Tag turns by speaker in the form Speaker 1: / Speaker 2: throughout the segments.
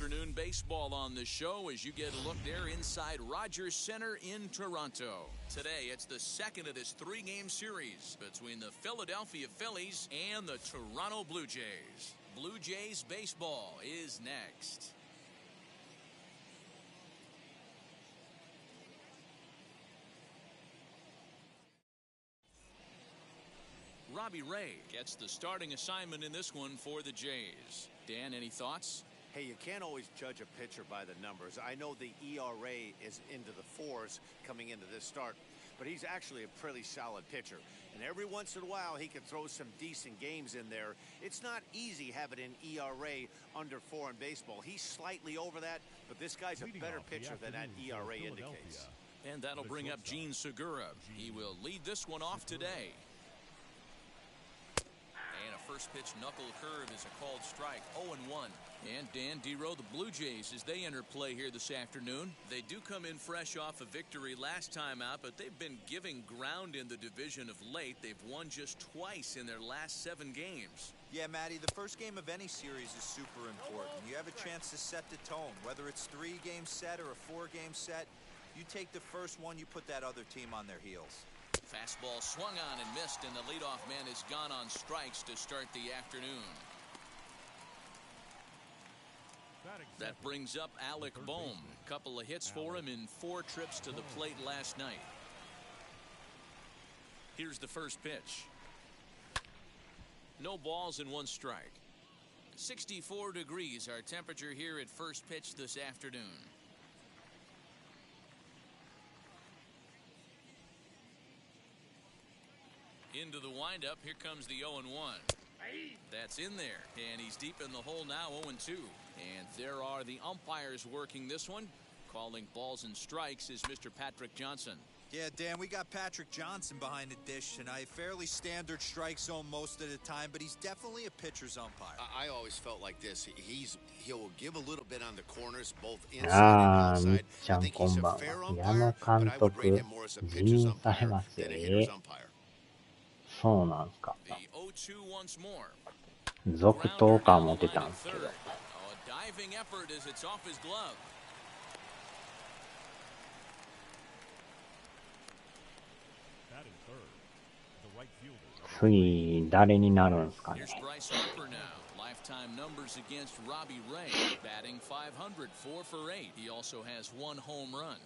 Speaker 1: afternoon baseball on the show as you get a look there inside Rogers Center in Toronto. Today, it's the second of this three-game series between the Philadelphia Phillies and the Toronto Blue Jays. Blue Jays baseball is next. Robbie Ray gets the starting assignment in this one for the Jays. Dan, any thoughts?
Speaker 2: Hey, you can't always judge a pitcher by the numbers. I know the ERA is into the fours coming into this start, but he's actually a pretty solid pitcher. And every once in a while, he can throw some decent games in there. It's not easy having an ERA under 4 in baseball. He's slightly over that, but this guy's a better pitcher than that ERA indicates.
Speaker 1: And that'll bring up Gene Segura. He will lead this one off today. And a first pitch knuckle curve is a called strike. 0-1. And Dan Dero, the Blue Jays, as they enter play here this afternoon, they do come in fresh off a victory last time out, but they've been giving ground in the division of late. They've won just twice in their last 7 games.
Speaker 3: Yeah, Matty, the first game of any series is super important. You have a chance to set the tone, whether it's 3-game set or a 4-game set. You take the first one, you put that other team on their heels.
Speaker 1: Fastball swung on and missed, and the leadoff man is gone on strikes to start the afternoon. That brings up Alec Bohm. A couple of hits for him in 4 trips to the plate last night. Here's the first pitch. No balls and 1 strike. 64 degrees our temperature here at first pitch this afternoon. Into the windup. Here comes the 0-1. That's in there, and he's deep in the hole now. 0-2. And there are the umpires working this one. Calling balls and strikes is Mr. Patrick Johnson.
Speaker 3: Yeah, Dan, we got Patrick Johnson behind the dish tonight. Fairly standard strike zone most of the time, but he's definitely a pitcher's umpire.
Speaker 2: I always felt like this. He'll give a little bit on the corners, both inside and outside. I think he's a fair umpire, but I would rate him more as a pitcher's umpire than a hitter's umpire.
Speaker 4: そうなんすか。続投感持ってたんですけど。次、誰になるんすかね。
Speaker 1: Lifetime numbers against Robbie Ray, batting .500, 4 for 8. He also has 1 home run.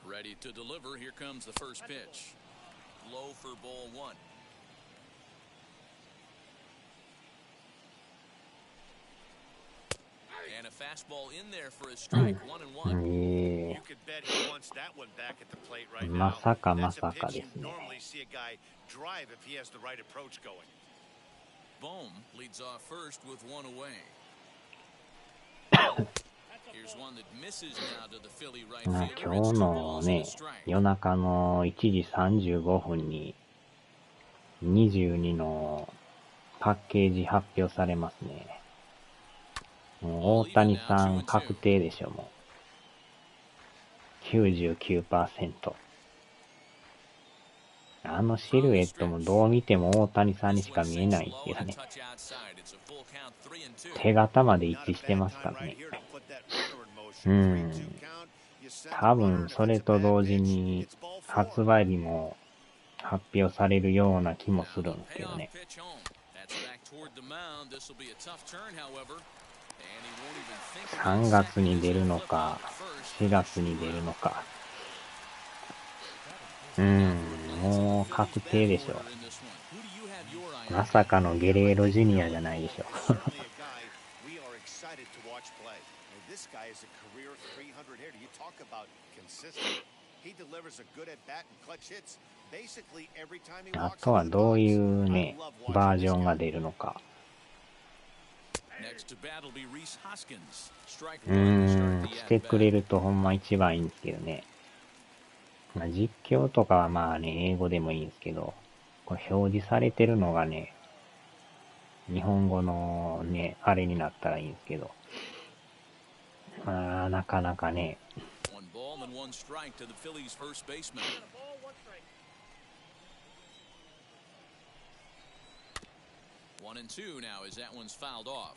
Speaker 1: Ready to deliver. Here comes the first pitch. Low for ball 1. And a fastball in there for a strike. 1-1.
Speaker 2: You could bet he wants that one back at the plate right now.
Speaker 4: まさかまさかですね。
Speaker 2: Normally see a guy drive if he has the right approach going.
Speaker 1: Bohm leads off first with 1 away. Here's one that misses now to the Philly right fielder.
Speaker 4: 今日のね、夜中の1時35分に22のパッケージ発表されますね。もう大谷さん確定でしょ、もう。99%。あのシルエットもどう見ても大谷さんにしか見えないっていうね。手形まで一致してますからね。多分それと同時に発売日も発表されるような気もするんですけどね。3月に出るのか4月に出るのか。もう確定でしょ。まさかのゲレーロジュニアじゃないでしょ。あとはどういうね、バージョンが出るのか。してくれるとほんま一番いいんですけどね。まあ、実況とかはまあね、英語でもいいんですけど、これ表示されてるのがね、日本語のね、あれになったらいいんですけど、まあ、なかなかね、
Speaker 1: 1-2 now as that one's fouled off.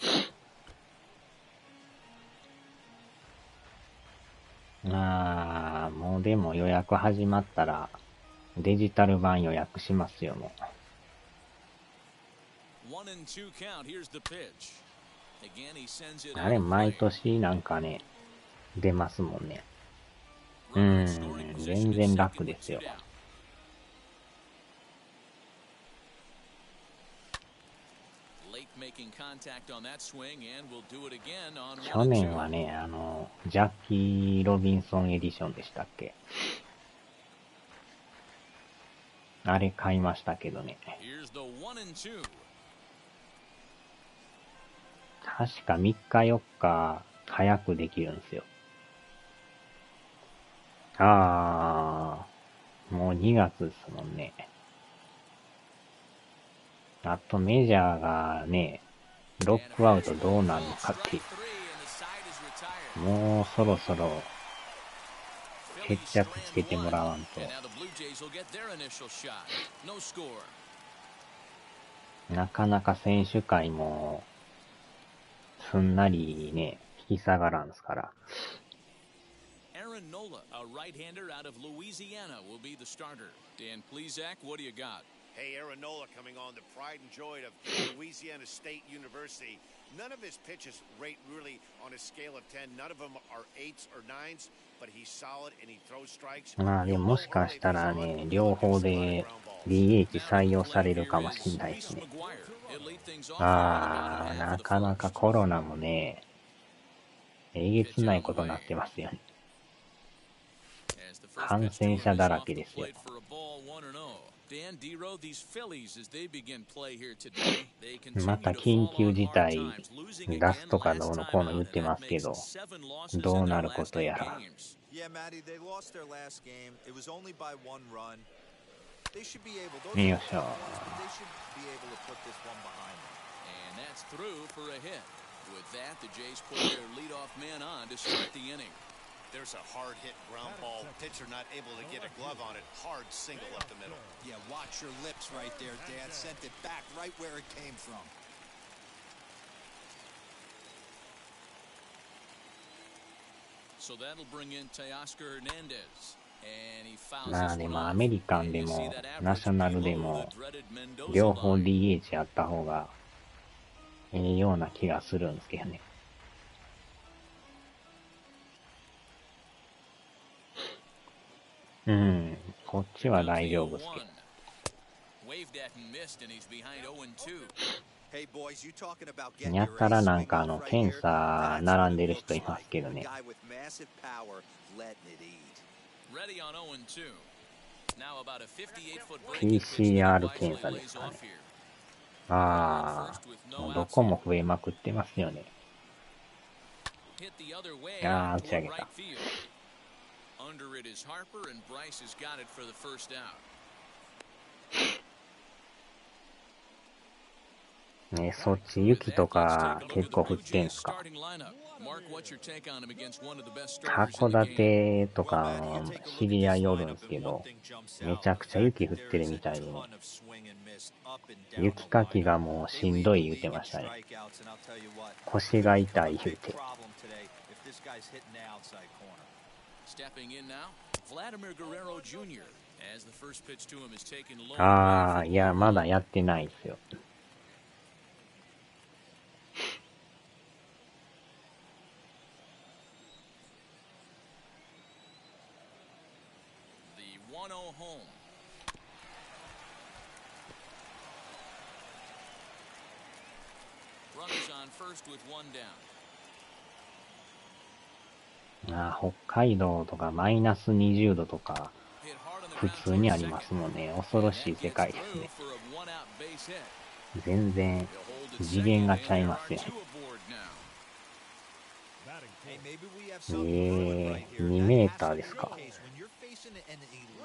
Speaker 4: もうでも予約始まったらデジタル版予約しますよ、もう。
Speaker 1: 1-2 count. Here's the pitch. Again, he sends it
Speaker 4: あれ、
Speaker 1: out of
Speaker 4: 毎
Speaker 1: play.
Speaker 4: 年なんかね、出ますもんね。全然楽ですよ。去年はね、ジャッキー・ロビンソンエディションでしたっけ？あれ買いましたけどね。確か3日4日早くできるんですよ。もう2月ですもんね。あとメジャーがね、ロックアウトどうなるのかっていう。もうそろそろ決着つけてもらわんと。なかなか選手会もすんなりね、引き下がらんすから。
Speaker 1: Aaron Nola, a right-hander out of Louisiana, will be the starter. Dan Plesac, what do you got?
Speaker 2: Hey, Aaron Nola coming on, the pride and joy of Louisiana State University. None of his pitches rate really on a scale of 10. None of them are 8s or 9s, but he's solid and he throws strikes.
Speaker 4: まあでももしかしたらね、両方で DH 採用されるかもしれないですね。なかなかコロナもね、えげつないことになってますよね。感染者だらけですよ。また緊急事態出すとかどうのこうの言ってますけど、どうなることやら。よいしょ。
Speaker 2: There's a hard hit ground ball. Pitcher not able to get a glove on it. Hard single up the middle.
Speaker 3: Yeah, watch your lips right there, Dan. Sent it back right where it came from.
Speaker 1: So that'll bring in Teoscar Hernandez.
Speaker 4: まあでもアメリカンでもナショナルでも両方 DH やった方がような気がするんですけどね。こっちは大丈夫ですけど。やったらなんか検査並んでる人いますけどね。PCR 検査ですかね。もうどこも増えまくってますよね。打ち上げた。
Speaker 1: Under it is Harper, and Bryce has got it for the first out.
Speaker 4: ね、そっち雪とか結構降ってんすか？函館とか知り合いおるんすけど、めちゃくちゃ雪降ってるみたいでね。雪かきがもうしんどい言うてましたね。腰が痛い言うて。
Speaker 1: Stepping in now, Vladimir Guerrero Jr. as the first pitch to him is taken low.
Speaker 4: いや、まだやってないですよ。
Speaker 1: The 1-0 home. Runners on first with one down.
Speaker 4: 北海道とかマイナス20度とか普通にありますもんね。恐ろしい世界ですね。全然次元がちゃいますよね。2メーターですか。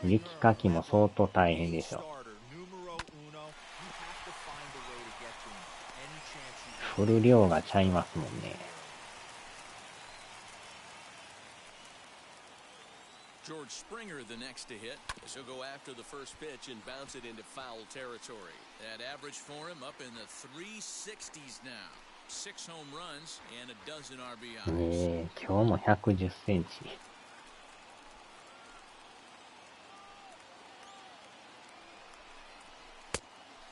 Speaker 4: 雪かきも相当大変でしょ。降る量がちゃいますもんね。
Speaker 1: George Springer the next to hit. So he'll go after the first pitch and bounce it into foul territory. That average for him up in the 360s now. 6 home runs and a dozen RBIs.
Speaker 4: 今日も110センチ。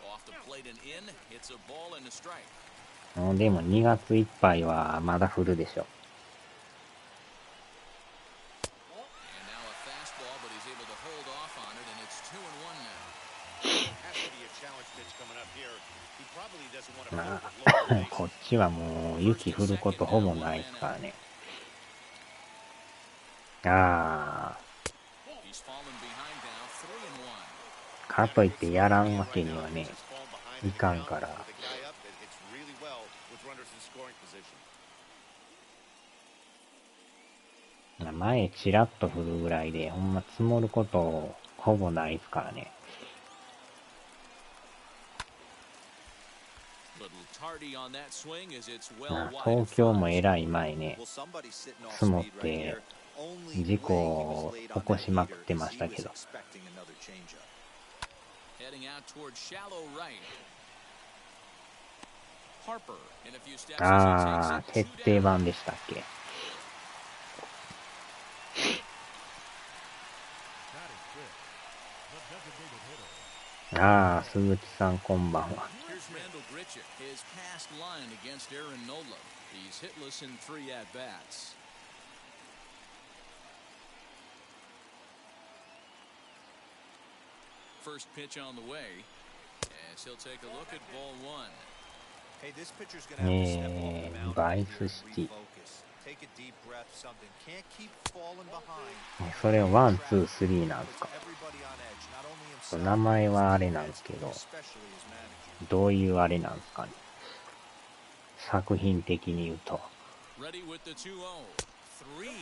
Speaker 1: Off the plate and in. It's a ball and a strike.
Speaker 4: でも2月いっぱいはまだ降るでしょ。こっちはもう雪降ることほぼないですからね。かといってやらんわけにはね、いかんから。前チラッと降るぐらいで、ほんま積もることほぼないですからね。東京もえらい前ね、積もって事故を起こしまくってましたけど。徹底版でしたっけ。鈴木さんこんばんは。
Speaker 1: His past line against Aaron Nola. He's hitless in 3 at-bats. First pitch on the way, as he'll take a look at ball 1.
Speaker 3: Hey, this pitcher's gonna have to step up the mound and refocus. Take a deep breath, something. Can't keep falling behind.
Speaker 4: それを1、2、3なんですか。名前はあれなんですけど、どういうあれなんですかね。作品的に言うと。
Speaker 1: Ready with the 2-0. 3-0 now.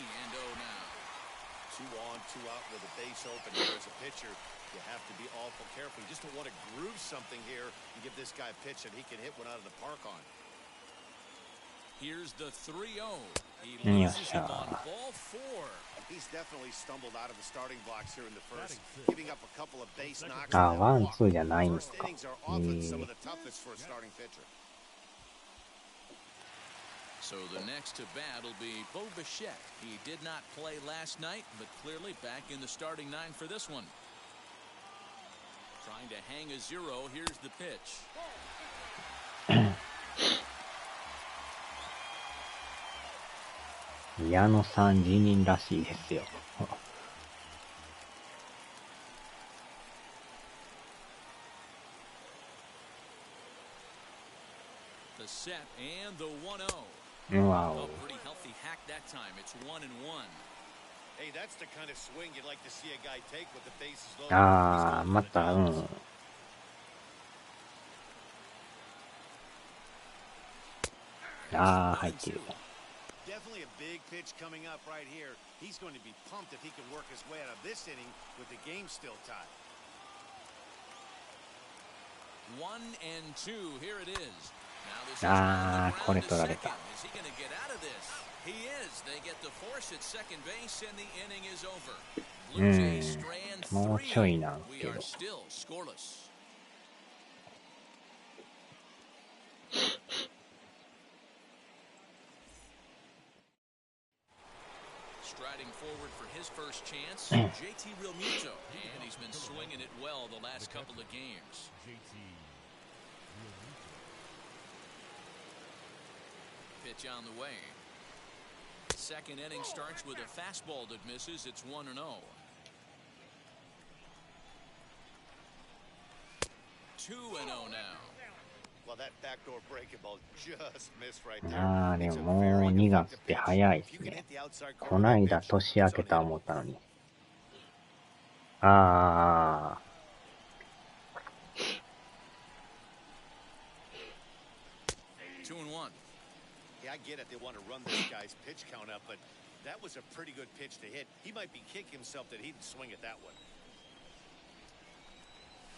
Speaker 2: 2 on, 2 out with a base open here as a pitcher. You have to be awful careful. You just don't want to groove something here and give this guy a pitch that he can hit one out of the park on.
Speaker 1: Here's the 3-0. He loses him on ball 4.
Speaker 2: He's definitely stumbled out of the starting blocks here in the first, giving up a couple of base knocks.
Speaker 4: 1、2じゃないんですか。
Speaker 2: First innings are often some of the toughest for a starting pitcher.
Speaker 1: So the next to bat will be Bo Bichette. He did not play last night, but clearly back in the starting 9 for this one. Trying to hang a 0. Here's the pitch.
Speaker 4: 矢野さん辞任らしいですよ。
Speaker 1: The set and the 1-0.
Speaker 4: わお。
Speaker 1: Pretty healthy hack that time. It's 1-1.
Speaker 2: Hey, that's the kind of swing you'd like to see a guy take with the bases loaded.
Speaker 4: また入ってる。
Speaker 2: Definitely a big pitch coming up right here. He's going to be pumped if he can work his way out of this inning with the game still tied.
Speaker 1: 1-2. Here it is.
Speaker 4: これ取られた。
Speaker 1: Is he going to get out of this? He is. They get the force at second base and the inning is over. Blue Jays strand
Speaker 4: もうちょいなん
Speaker 1: 3.
Speaker 4: け
Speaker 1: We
Speaker 4: ど。
Speaker 1: are still scoreless. Striding forward for his first chance, JT Realmuto, and he's been swinging it well the last couple of games. Pitch on the way. Second inning starts with a fastball that misses. It's 1-0. 2-0 now.
Speaker 2: Well, that backdoor breaking ball just missed right there.
Speaker 4: でももう2月って早いですね。こないだ年明けた思ったのに。
Speaker 1: 2-1.
Speaker 2: Yeah, I get it. They want to run this guy's pitch count up, but that was a pretty good pitch to hit. He might be kicking himself that he didn't swing at that one.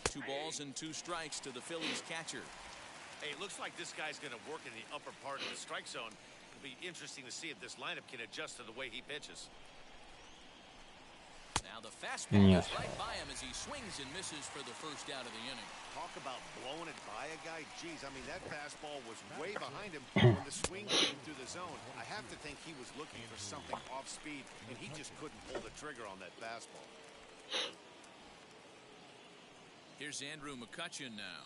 Speaker 1: 2 balls and 2 strikes to the Phillies catcher.
Speaker 2: Hey, it looks like this guy's going to work in the upper part of the strike zone. It'll be interesting to see if this lineup can adjust to the way he pitches.
Speaker 1: the fastball is right by him as he swings and misses for the first out of the inning.
Speaker 2: Talk about blowing it by a guy. Jeez, I mean, that fastball was way behind him when the swing came through the zone. I have to think he was looking for something off speed, and he just couldn't pull the trigger on that fastball.
Speaker 1: Here's Andrew McCutcheon now.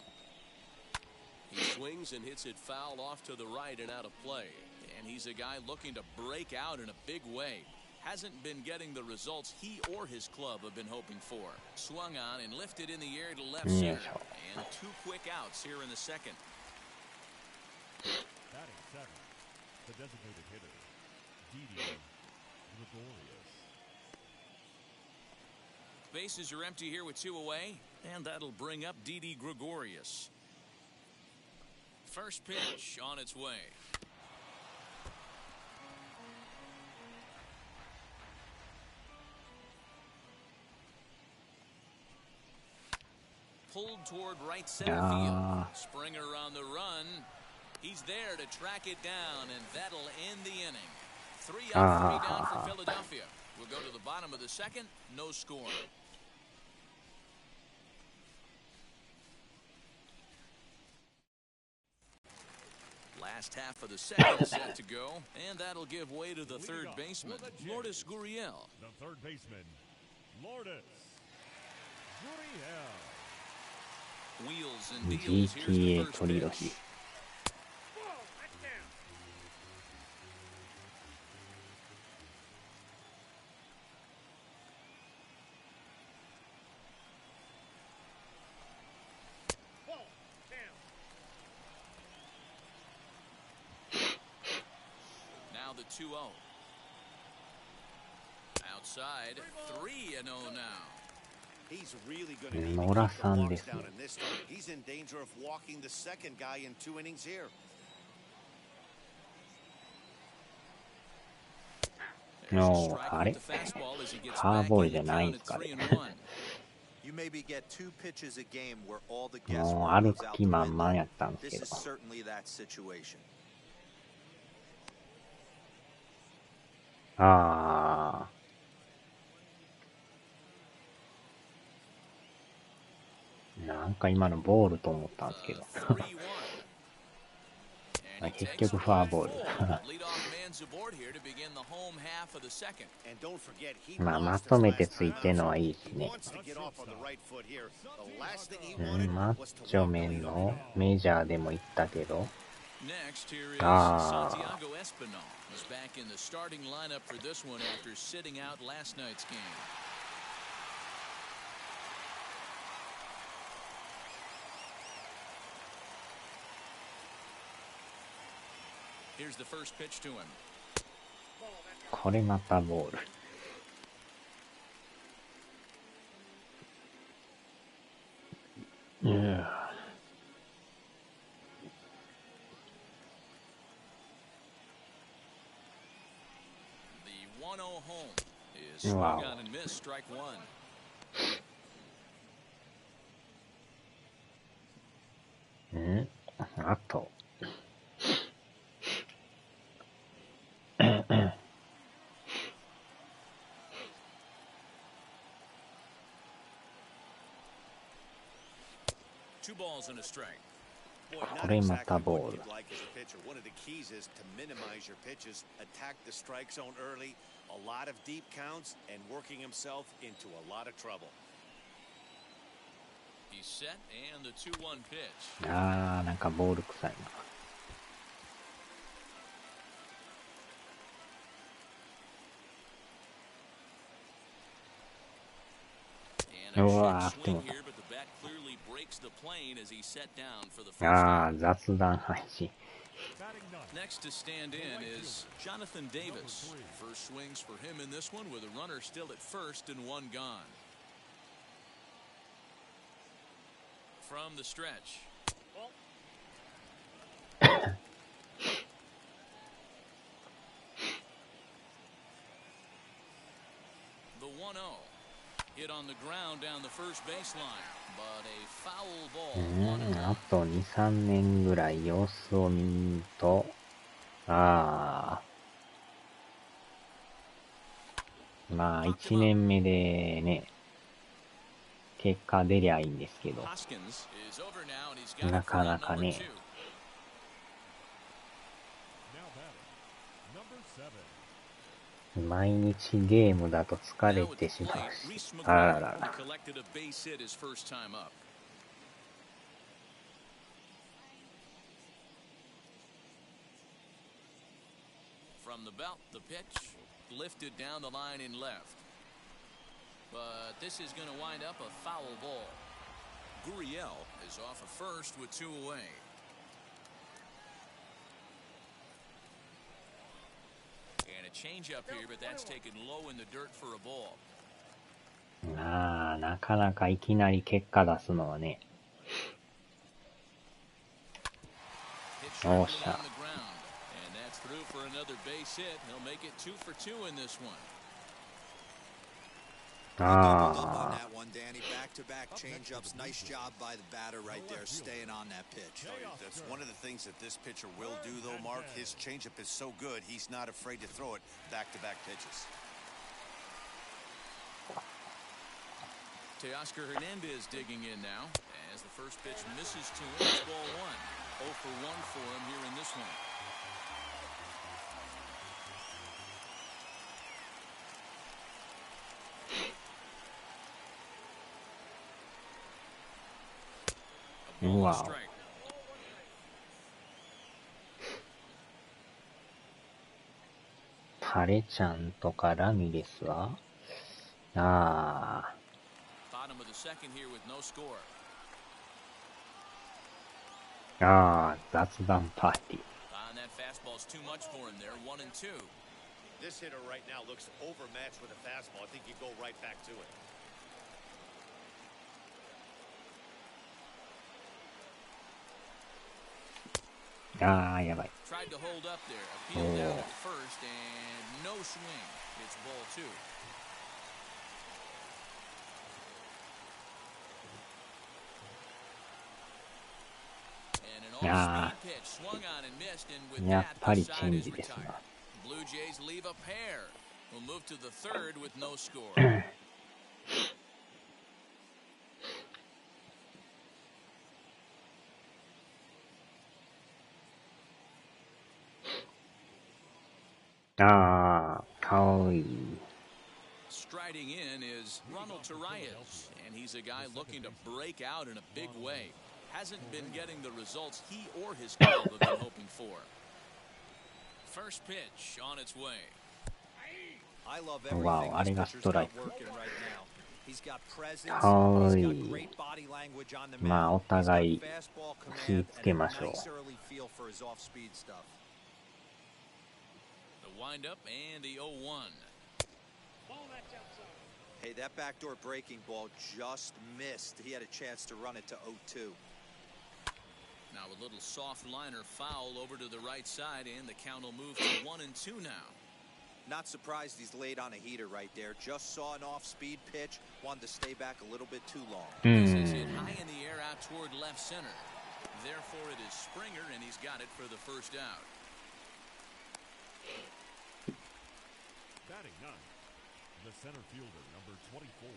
Speaker 1: He swings and hits it foul off to the right and out of play. And he's a guy looking to break out in a big way. Hasn't been getting the results he or his club have been hoping for. Swung on and lifted in the air to left center. And 2 quick outs here in the second.
Speaker 5: Batting second, the designated hitter, Didi Gregorius.
Speaker 1: Bases are empty here with 2 away. And that'll bring up Didi Gregorius. First pitch on its way. Pulled toward right center field. Springer on the run. He's there to track it down, and that'll end the inning. 3 up, 3 down for Philadelphia. We'll go to the bottom of the second. No score. Last half of the second is set to go, and that'll give way to the third baseman, Lourdes Gurriel.
Speaker 5: The third baseman, Lourdes Gurriel.
Speaker 1: Wheels and deals. Here's the first pitch. Now the 2-0. Outside, 3-0 now.
Speaker 2: He's really going to need to keep the walks down in this start. He's in danger of walking the second guy in 2 innings here.
Speaker 4: No, あれファーボールじゃないんですかね。
Speaker 3: You maybe get 2 pitches a game where all the
Speaker 4: もう歩く気満々やったんですけ
Speaker 3: This
Speaker 4: ど。
Speaker 3: is certainly that situation.
Speaker 4: ああ。なんか今のボールと思ったんですけど。結局ファーボール。まあまとめてついてるのはいいですね。マッチョメンのメジャーでも行ったけど。ああ。
Speaker 1: Here's the first pitch to him.
Speaker 4: これまたボール。
Speaker 1: The 1-0 home is swung on and missed, strike 1.
Speaker 4: あと。
Speaker 1: 2 balls and a strike.
Speaker 4: これまたボール。
Speaker 2: One of the keys is to minimize your pitches, attack the strike zone early, a lot of deep counts, and working himself into a lot of trouble.
Speaker 1: He's set and the 2-1 pitch.
Speaker 4: ああ、なんかボール臭いな。うわー、でも。ああ、雑談配信。
Speaker 1: Next to stand in is Jonathan Davis. First swings for him in this one with a runner still at first and 1 gone. From the stretch. The 1-0. Hit on the ground down the first baseline, but a foul ball.
Speaker 4: あと2、3年ぐらい様子を見ると、ああ。まあ、1年目でね、結果出りゃいいんですけど、なかなかね。毎日ゲームだと疲れてしまうし。あららら。
Speaker 1: From the belt, the pitch lifted down the line in left. But this is going to wind up a foul ball. Gurriel is off at first with 2 away. And a changeup here, but that's taken low in the dirt for a ball.
Speaker 4: なかなかいきなり結果出すのはね。おっしゃ。
Speaker 1: Through for another base hit. He'll make it 2 for 2 in this one.
Speaker 3: On that one, Danny. Back-to-back changeups. Nice job by the batter right there, staying on that pitch.
Speaker 2: That's one of the things that this pitcher will do, though, Mark. His changeup is so good, he's not afraid to throw it back-to-back pitches.
Speaker 1: Teoscar Hernandez digging in now as the first pitch misses to him. It's ball 1. 0 for 1 for him here in this one.
Speaker 4: Wow. タレちゃんとかラミレスは
Speaker 1: Bottom of the second here with no score.
Speaker 4: 雑談パーティー。
Speaker 1: That fastball's too much for him there. 1 and 2.
Speaker 2: This hitter right now looks overmatched with a fastball. I think you go right back to it.
Speaker 4: Yeah.
Speaker 1: Tried to hold up there. Appealed down at first and no swing. It's ball 2. And an off-speed pitch swung on and missed, and with that, the side is retired. Blue Jays leave a pair. We'll move to the third with no score. Striding in is Ronald Torreyes, and he's a guy looking to break out in a big way. Hasn't been getting the results he or his club have been hoping for. First pitch on its way.
Speaker 3: I love everything this pitcher's got working right now. He's got presence, he's got great body language on the mound, he's got fastball command, and a nice early feel for his off-speed stuff.
Speaker 1: The windup and the 0-1.
Speaker 3: Hey, that backdoor breaking ball just missed. He had a chance to run it to 0-2.
Speaker 1: Now a little soft liner foul over to the right side, and the count will move to 1 and 2 now.
Speaker 3: Not surprised he's laid on a heater right there. Just saw an off-speed pitch, wanted to stay back a little bit too long.
Speaker 1: This is hit high in the air out toward left center. Therefore, it is Springer, and he's got it for the first out.
Speaker 5: Batting 9, the center fielder, number 24.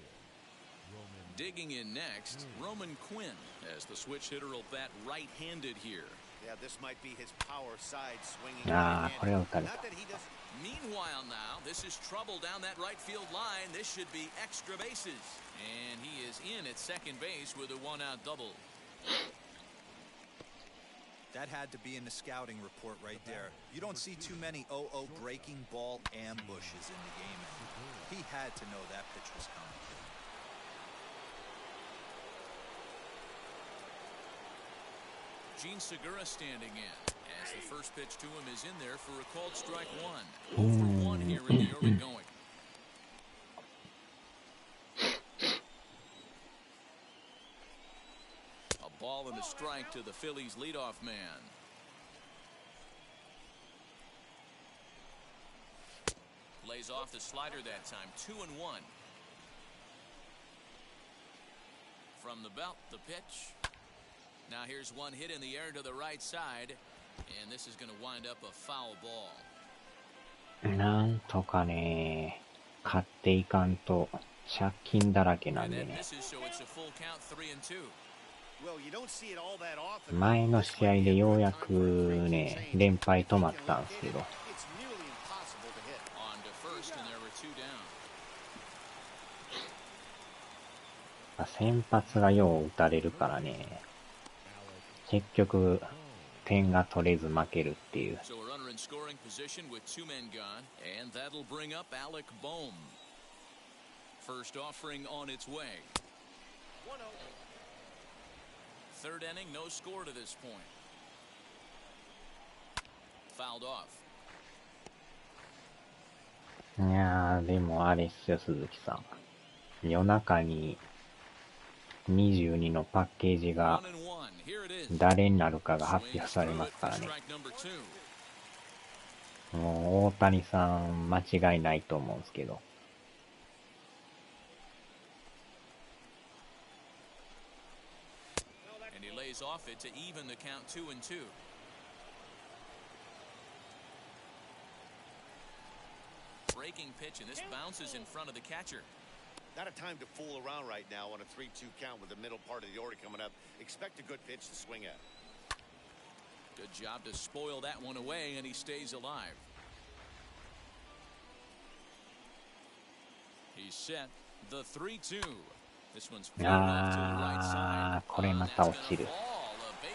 Speaker 1: Digging in next, Roman Quinn, as the switch hitter will bat right-handed here.
Speaker 2: Yeah, this might be his power side swinging.
Speaker 4: Not
Speaker 2: that he doesn't.
Speaker 1: Meanwhile now, this is trouble down that right field line. This should be extra bases. And he is in at second base with a 1-out double.
Speaker 3: That had to be in the scouting report right there. You don't see too many 0-0 breaking ball ambushes in the game. He had to know that pitch was coming.
Speaker 1: Gene Segura standing in as the first pitch to him is in there for a called strike 1. 0 for 1 here in the early going. A ball and a strike to the Phillies leadoff man. Lays off the slider that time. 2-1. From the belt, the pitch. Now here's one hit in the air to the right side, and this is going to wind up a foul ball.
Speaker 4: なんとかね、勝っていかんと借金だらけなんでね。前の試合でようやくね、連敗止まったんですけど。先発がよう打たれるからね、結局点が取れず負けるっていう。
Speaker 1: First offering on its way. 3rd inning, no score to this point. Fouled off.
Speaker 4: いやー、でもあれっすよ、鈴木さん。夜中に22のパッケージが誰になるかが発表されますからね。もう大谷さん間違いないと思うんですけど。
Speaker 1: Off it to even the count 2-2. Breaking pitch, and this bounces in front of the catcher.
Speaker 2: Not a time to fool around right now on a 3-2 count with the middle part of the order coming up. Expect a good pitch to swing at.
Speaker 1: Good job to spoil that one away, and he stays alive. He's set. The 3-2. This one's flying off to the right side.
Speaker 4: これまた落ちる。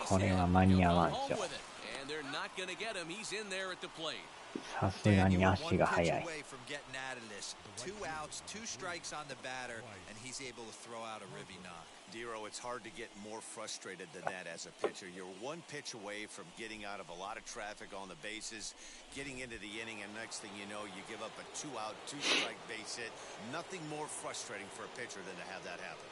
Speaker 4: これは間に合わんしょ。さすがに足が速い。
Speaker 2: Dero, it's hard to get more frustrated than that as a pitcher. You're one pitch away from getting out of a lot of traffic on the bases, getting into the inning, and next thing you know, you give up a 2-out, 2-strike base hit. Nothing more frustrating for a pitcher than to have that happen.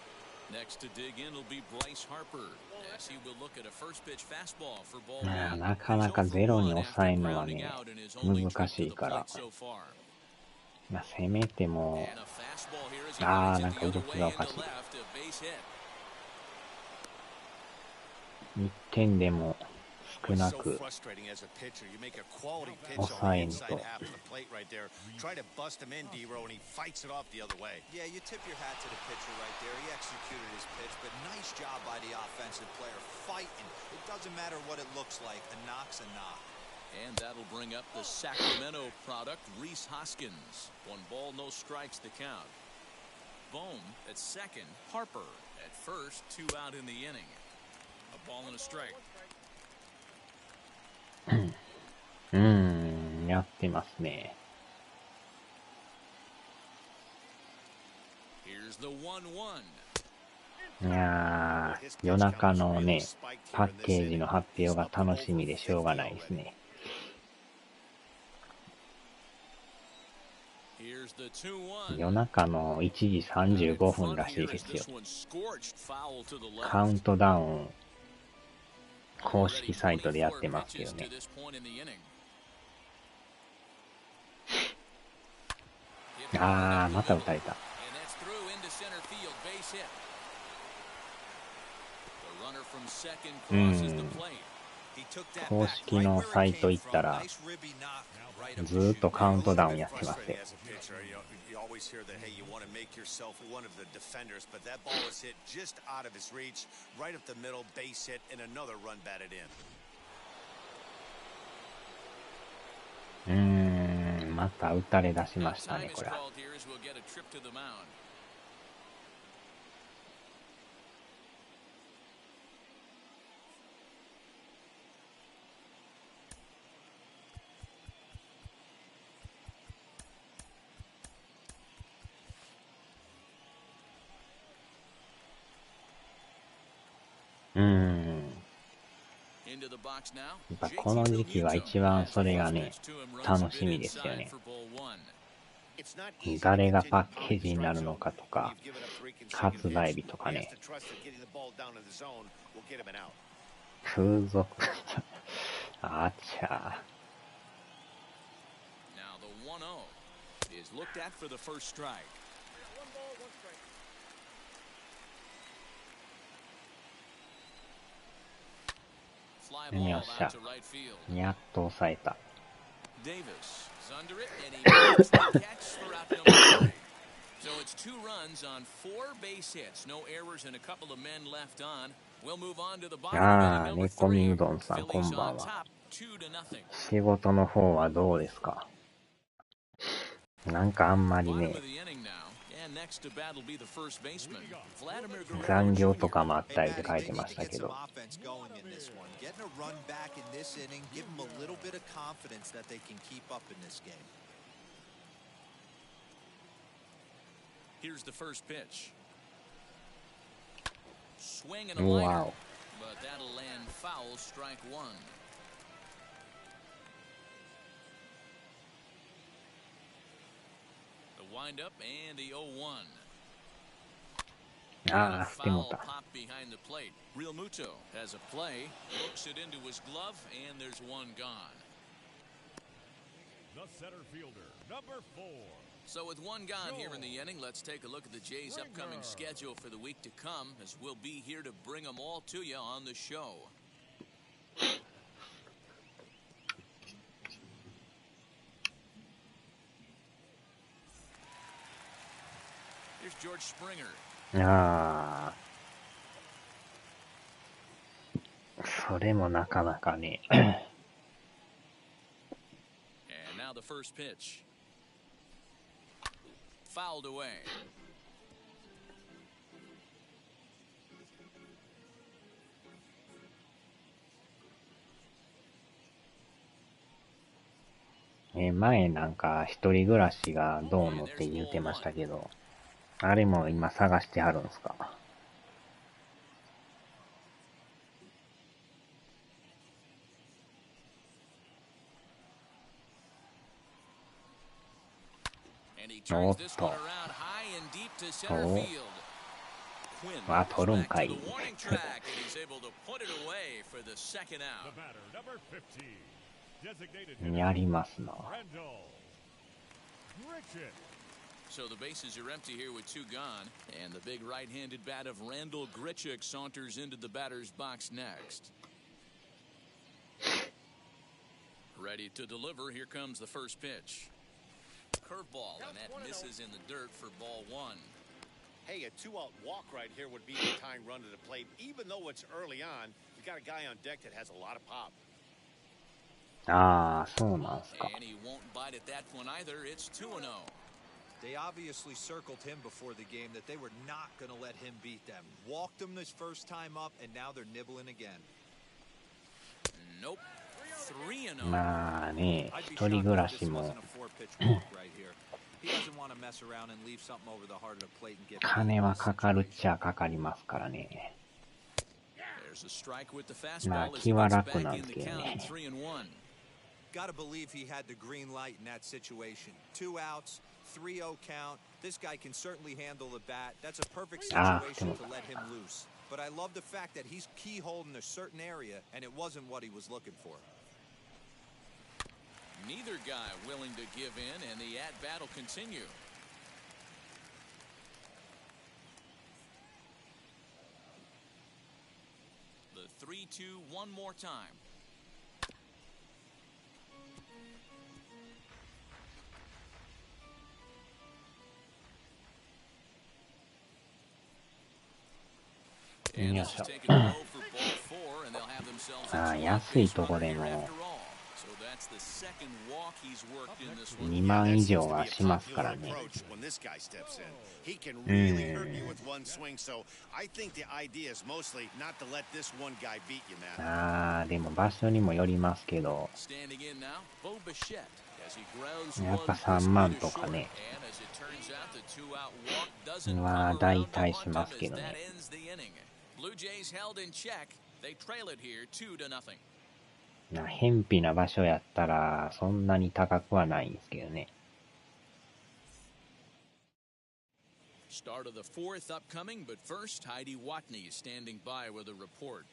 Speaker 1: Next to dig in will be Bryce Harper, as he will look at a first pitch fastball for ball
Speaker 4: なかなかゼロに抑えるのはね、難しいから。せめても、なんか動きがおかしい。1点でも少なく抑えんと。
Speaker 2: Try to bust him in, Dero, and he fights it off the other way.
Speaker 6: Yeah, you tip your hat to the pitcher right there. He executed his pitch, but nice job by the offensive player fighting. It doesn't matter what it looks like. A knock's a knock.
Speaker 1: And that'll bring up the Sacramento product, Rhys Hoskins. 1 ball, no strikes to count. Bohm at second, Harper at first, 2 out in the inning. A ball and a strike.
Speaker 4: やってますね。いやー、夜中のね、パッケージの発表が楽しみでしょうがないですね。夜中の1時35分らしいですよ。カウントダウン、公式サイトでやってますけどね。また打たれた。公式のサイト行ったら、ずーっとカウントダウンやってますよ。また打たれ出しましたね、これは。やっぱこの時期は一番それがね、楽しみですよね。誰がパッケージになるのかとか、発売日とかね。風俗あちゃよっしゃ。やっと抑えた。
Speaker 1: under it, and he makes the catch for out number 3. So it's 2 runs on 4 base hits. No errors and a couple of men left on. We'll move on to the bottom of inning number 3.
Speaker 4: うどんさん、こん
Speaker 1: Phillies
Speaker 4: ば
Speaker 1: on
Speaker 4: んは。
Speaker 1: top, 2-0.
Speaker 4: 仕事の方はどうですか？なんかあんまり
Speaker 1: Bottom
Speaker 4: ね、
Speaker 1: of the inning now, and next to bat will be the first baseman, Vladimir
Speaker 4: 残
Speaker 1: Guerrero
Speaker 4: 業と
Speaker 1: Jr.
Speaker 4: かもあっ
Speaker 6: Hey,
Speaker 4: たりって
Speaker 6: Matty,
Speaker 4: 書い
Speaker 6: they
Speaker 4: て
Speaker 6: need
Speaker 4: ま
Speaker 6: to
Speaker 4: した
Speaker 6: get
Speaker 4: け
Speaker 6: some
Speaker 4: ど、
Speaker 6: offense going in this one. Getting a run back in this inning, give them a little bit of confidence that they can keep up in this game.
Speaker 1: Here's the first pitch. Swing and a
Speaker 4: う
Speaker 1: liner,
Speaker 4: わお。
Speaker 1: but that'll land foul, strike 1. The windup and the 0-1.
Speaker 4: ああ、捨ても
Speaker 1: Foul
Speaker 4: た。
Speaker 1: pop behind the plate. Real Muto has a play, hooks it into his glove, and there's one gone.
Speaker 5: The center fielder, number 4.
Speaker 1: So with one gone here in the inning, let's take a look at the Jays' upcoming schedule for the week to come, as we'll be here to bring them all to you on the show. Here's George Springer.
Speaker 4: ああ、それもなかなかね。
Speaker 1: And now the first pitch. Fouled away.
Speaker 4: 前なんか一人暮らしがどうのって言ってましたけど、あれも今探してはるんすか？
Speaker 1: And he turns this one around high and deep to center
Speaker 4: Oh.
Speaker 1: field. Quinn
Speaker 4: Ah,
Speaker 1: goes back to
Speaker 4: Torunkai.
Speaker 1: the warning track, and he's able to put it away for the second
Speaker 5: The
Speaker 1: out.
Speaker 5: batter, number 15. Designated
Speaker 4: やりますな。
Speaker 5: Randall Grichuk.
Speaker 1: So the bases are empty here with 2 gone, and the big right-handed bat of Randall Grichuk saunters into the batter's box next. Ready to deliver. Here comes the first pitch. Curveball, and that misses in the dirt for ball 1.
Speaker 2: Hey, a 2-out walk right here would be the tying run to the plate. Even though it's early on, we got a guy on deck that has a lot of pop.
Speaker 4: ああ、そうなんすか。
Speaker 1: And he won't bite at that one either. It's 2-0.
Speaker 6: They obviously circled him before the game that they were not going to let him beat them. Walked him this first time up, and now they're nibbling again.
Speaker 1: Nope. 3-0.
Speaker 4: まあね、
Speaker 6: I'd be
Speaker 4: 一人
Speaker 6: shocked
Speaker 4: 暮ら
Speaker 6: if
Speaker 4: し
Speaker 6: this
Speaker 4: も
Speaker 6: wasn't a 4-pitch walk right here. He doesn't want to mess around and leave something over the heart of the plate and get
Speaker 4: 金はかかるっちゃかかりますからね。
Speaker 1: There's a strike with the
Speaker 4: まあ
Speaker 1: fastball as
Speaker 4: 気
Speaker 1: he
Speaker 4: は
Speaker 1: gets
Speaker 4: 楽
Speaker 1: back
Speaker 4: なん
Speaker 1: in
Speaker 4: です
Speaker 1: the
Speaker 4: けど
Speaker 1: count
Speaker 4: ね。
Speaker 1: at 3-1.
Speaker 6: Got to believe he had the green light in that situation. 2 outs, 3-0 count. This guy can certainly handle the bat. That's a perfect situation to let him loose. But I love the fact that he's keyholding a certain area, and it wasn't what he was looking for.
Speaker 1: Neither guy willing to give in, and the at-bat will continue. The 3-2 one more time. And this is taken low for ball 4, and they'll have themselves a
Speaker 4: ああ、
Speaker 1: two-out
Speaker 4: 安い
Speaker 1: base
Speaker 4: とこ
Speaker 1: runner
Speaker 4: で
Speaker 1: here
Speaker 4: も
Speaker 1: after all. So that's the second walk he's worked in this one.
Speaker 4: 2万以上はしますからね。
Speaker 2: When this guy steps in, he can really hurt you with one swing. So I think the idea is mostly not to let this one guy beat you, man.
Speaker 4: ああ、でも場所にもよりますけど、
Speaker 1: Standing in now, Bo Bichette, as he grounds
Speaker 4: やっ
Speaker 1: one
Speaker 4: ぱ3万
Speaker 1: crisply
Speaker 4: と
Speaker 1: to
Speaker 4: か
Speaker 1: short.
Speaker 4: ね、
Speaker 1: And as it turns out, the two-out walk doesn't
Speaker 4: まあ
Speaker 1: come
Speaker 4: 大
Speaker 1: around to
Speaker 4: 体
Speaker 1: haunt
Speaker 4: し
Speaker 1: him
Speaker 4: ます
Speaker 1: as
Speaker 4: けど
Speaker 1: that
Speaker 4: ね。
Speaker 1: ends the inning. Blue Jays held in check. They trail it here 2-0.
Speaker 4: 偏僻な場所やったらそんなに高くはないんですけどね。
Speaker 1: Start of the 4th upcoming, but first, Heidi Watney standing by with a report.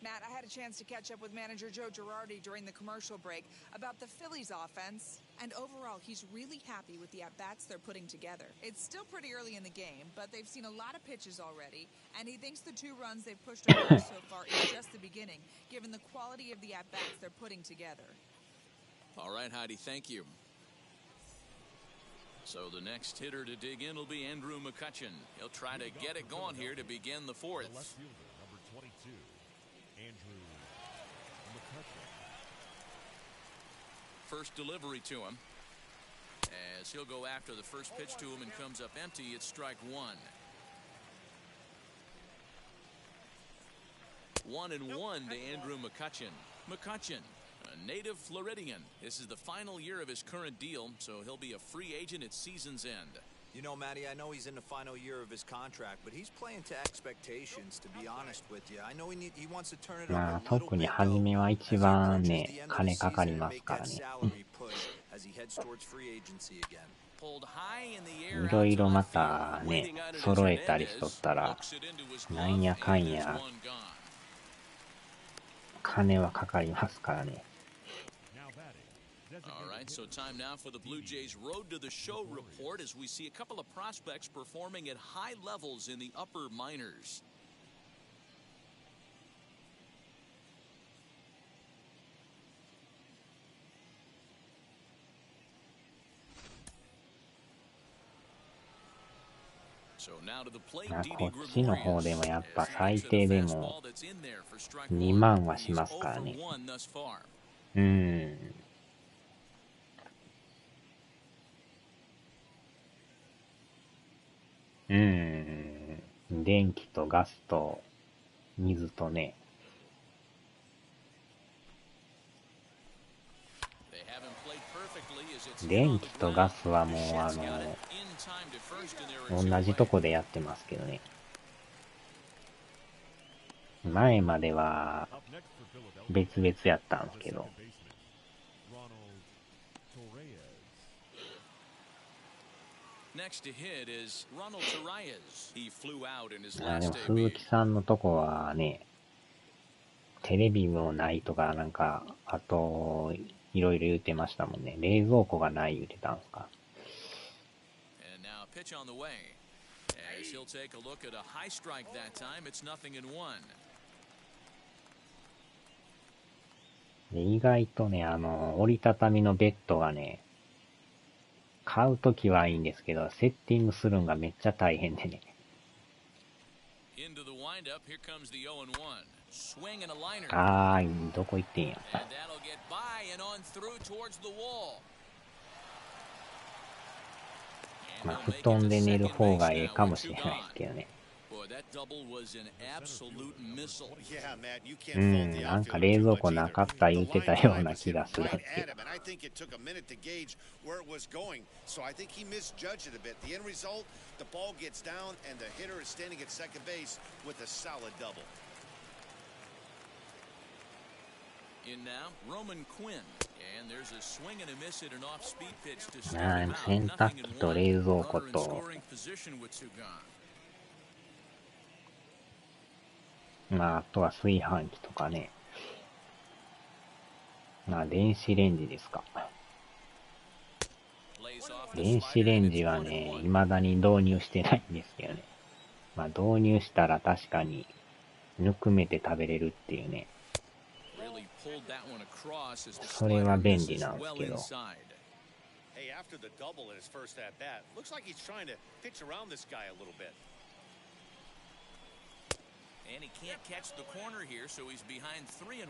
Speaker 7: Matt, I had a chance to catch up with manager Joe Girardi during the commercial break about the Phillies offense. And overall, he's really happy with the at-bats they're putting together. It's still pretty early in the game, but they've seen a lot of pitches already. And he thinks the 2 runs they've pushed over so far is just the beginning, given the quality of the at-bats they're putting together.
Speaker 1: All right, Heidi, thank you. So the next hitter to dig in will be Andrew McCutchen. He'll try to get it going here to begin the fourth.
Speaker 5: The left fielder, number 22, Andrew McCutchen.
Speaker 1: First delivery to him. As he'll go after the first pitch to him and comes up empty, it's strike one. 1-1 to Andrew McCutchen. McCutchen, a native Floridian. This is the final year of his current deal, so he'll be a free agent at season's end.
Speaker 6: You know, Matty, I know he's in the final year of his contract, but he's playing to expectations, to be honest with you. I know he wants to turn it up a little
Speaker 3: 特に
Speaker 6: bit,
Speaker 3: 初め
Speaker 6: though,
Speaker 3: は
Speaker 6: as
Speaker 3: 一
Speaker 6: he
Speaker 3: 番
Speaker 6: approaches
Speaker 3: ね、
Speaker 6: the end of the
Speaker 3: 金かか
Speaker 6: season
Speaker 3: り
Speaker 6: and
Speaker 3: ます
Speaker 6: make
Speaker 3: から
Speaker 6: that
Speaker 3: ね。
Speaker 6: salary push as he heads towards free agency again.
Speaker 1: Pulled high in the air
Speaker 3: い
Speaker 1: out
Speaker 3: ろ
Speaker 1: to
Speaker 3: いろま
Speaker 1: left
Speaker 3: た
Speaker 1: field.
Speaker 3: ね、
Speaker 1: Waiting out at
Speaker 3: 揃えたりし
Speaker 1: Hernandez.
Speaker 3: とったら、
Speaker 1: Hooks it into his
Speaker 3: な
Speaker 1: glove,
Speaker 3: んやかん
Speaker 1: and there's
Speaker 3: や
Speaker 1: one gone.
Speaker 3: 金はかかりますからね。
Speaker 5: Now batting.
Speaker 1: All right, so time now for the Blue Jays Road to the Show report as we see a couple of prospects performing at high levels in the upper minors. So now to the plate,
Speaker 3: こ
Speaker 1: Didi
Speaker 3: っちの方でも
Speaker 1: Gregorius.
Speaker 3: やっぱ
Speaker 1: As he
Speaker 3: 最
Speaker 1: looks at
Speaker 3: 低
Speaker 1: the
Speaker 3: でも
Speaker 1: fastball that's in there for strike
Speaker 3: 2
Speaker 1: one.
Speaker 3: 万は
Speaker 1: He's
Speaker 3: します
Speaker 1: 0
Speaker 3: から
Speaker 1: for
Speaker 3: ね。
Speaker 1: 1 thus far.
Speaker 3: うん。電気とガスと水とね。
Speaker 1: They haven't played perfectly as it's hit
Speaker 3: 電
Speaker 1: on
Speaker 3: 気
Speaker 1: the
Speaker 3: とガ
Speaker 1: ground.
Speaker 3: スはもう
Speaker 1: Shed's got it in time to first, and they're a
Speaker 3: 同じ
Speaker 1: two
Speaker 3: と
Speaker 1: away.
Speaker 3: こでやってますけどね。前までは
Speaker 5: Up next for Philadelphia,
Speaker 3: 別々やったんです
Speaker 5: the
Speaker 3: け
Speaker 5: second
Speaker 3: ど。
Speaker 5: baseman, Ronald Torreyes.
Speaker 1: Next to hit is Ronald Torreyes. He flew out in his
Speaker 3: で
Speaker 1: last
Speaker 3: も
Speaker 1: AB.
Speaker 3: 鈴木さんのとこはね、テレビもないとか、なんか、あと、いろいろ言ってましたもんね。冷蔵庫がない言ってたんですか。
Speaker 1: And now a pitch on the way. As he'll take a look at a high strike that time, it's 0-1.
Speaker 3: で意外とね、折りたたみのベッドがね、買うときはいいんですけど、セッティングするんがめっちゃ大変でね。
Speaker 1: Into the windup, here comes the 0-1. Swing and a liner.
Speaker 3: あー、どこ行ってんや。
Speaker 1: And that'll get by and on through towards the wall.
Speaker 3: まあ、布団で寝る方がええかもしれないですけどね。
Speaker 1: Boy, that double was an absolute missile.
Speaker 2: Yeah, Matt, you
Speaker 3: う
Speaker 2: can't fault
Speaker 3: ん、
Speaker 2: the
Speaker 3: なんか
Speaker 2: outfielder
Speaker 3: 冷
Speaker 2: too
Speaker 3: 蔵
Speaker 2: much
Speaker 3: 庫な
Speaker 2: either.
Speaker 3: かった言
Speaker 2: The
Speaker 3: ってた
Speaker 2: line
Speaker 3: よう
Speaker 2: drive
Speaker 3: な
Speaker 2: was
Speaker 3: 気
Speaker 2: hit
Speaker 3: がするん
Speaker 2: right
Speaker 3: ですけ
Speaker 2: at
Speaker 3: ど。
Speaker 2: him, and I think it took a minute to gauge where it was going. So I think he misjudged it a bit. The end result, the ball gets down, and the hitter is standing at second base with a solid double.
Speaker 1: In now, Roman Quinn. And there's a swing and a miss at an off-speed pitch to
Speaker 3: あ
Speaker 1: start
Speaker 3: ー、
Speaker 1: him
Speaker 3: 洗
Speaker 1: out.
Speaker 3: 濯
Speaker 1: Nothing
Speaker 3: 機
Speaker 1: in
Speaker 3: と
Speaker 1: one.
Speaker 3: 冷蔵庫
Speaker 1: Runner in
Speaker 3: と、
Speaker 1: scoring position with two gone.
Speaker 3: まあ、あとは炊飯器とかね。まあ、電子レンジですか。
Speaker 1: Lays off the
Speaker 3: 電子
Speaker 1: slider,
Speaker 3: レ
Speaker 1: and
Speaker 3: ン
Speaker 1: it's
Speaker 3: ジは
Speaker 1: 1-1.
Speaker 3: ね、未だに導入してないんですけどね。まあ、導入したら確かに、ぬくめて食べれるっていうね。
Speaker 1: Really pulled that one across as the
Speaker 3: それは
Speaker 1: slider
Speaker 3: 便利
Speaker 1: misses
Speaker 3: なんです
Speaker 1: well
Speaker 3: けど。
Speaker 1: inside.
Speaker 2: Hey, after the double in his first at bat, looks like he's trying to pitch around this guy a little bit.
Speaker 1: And he can't catch the corner here, so he's behind 3-1.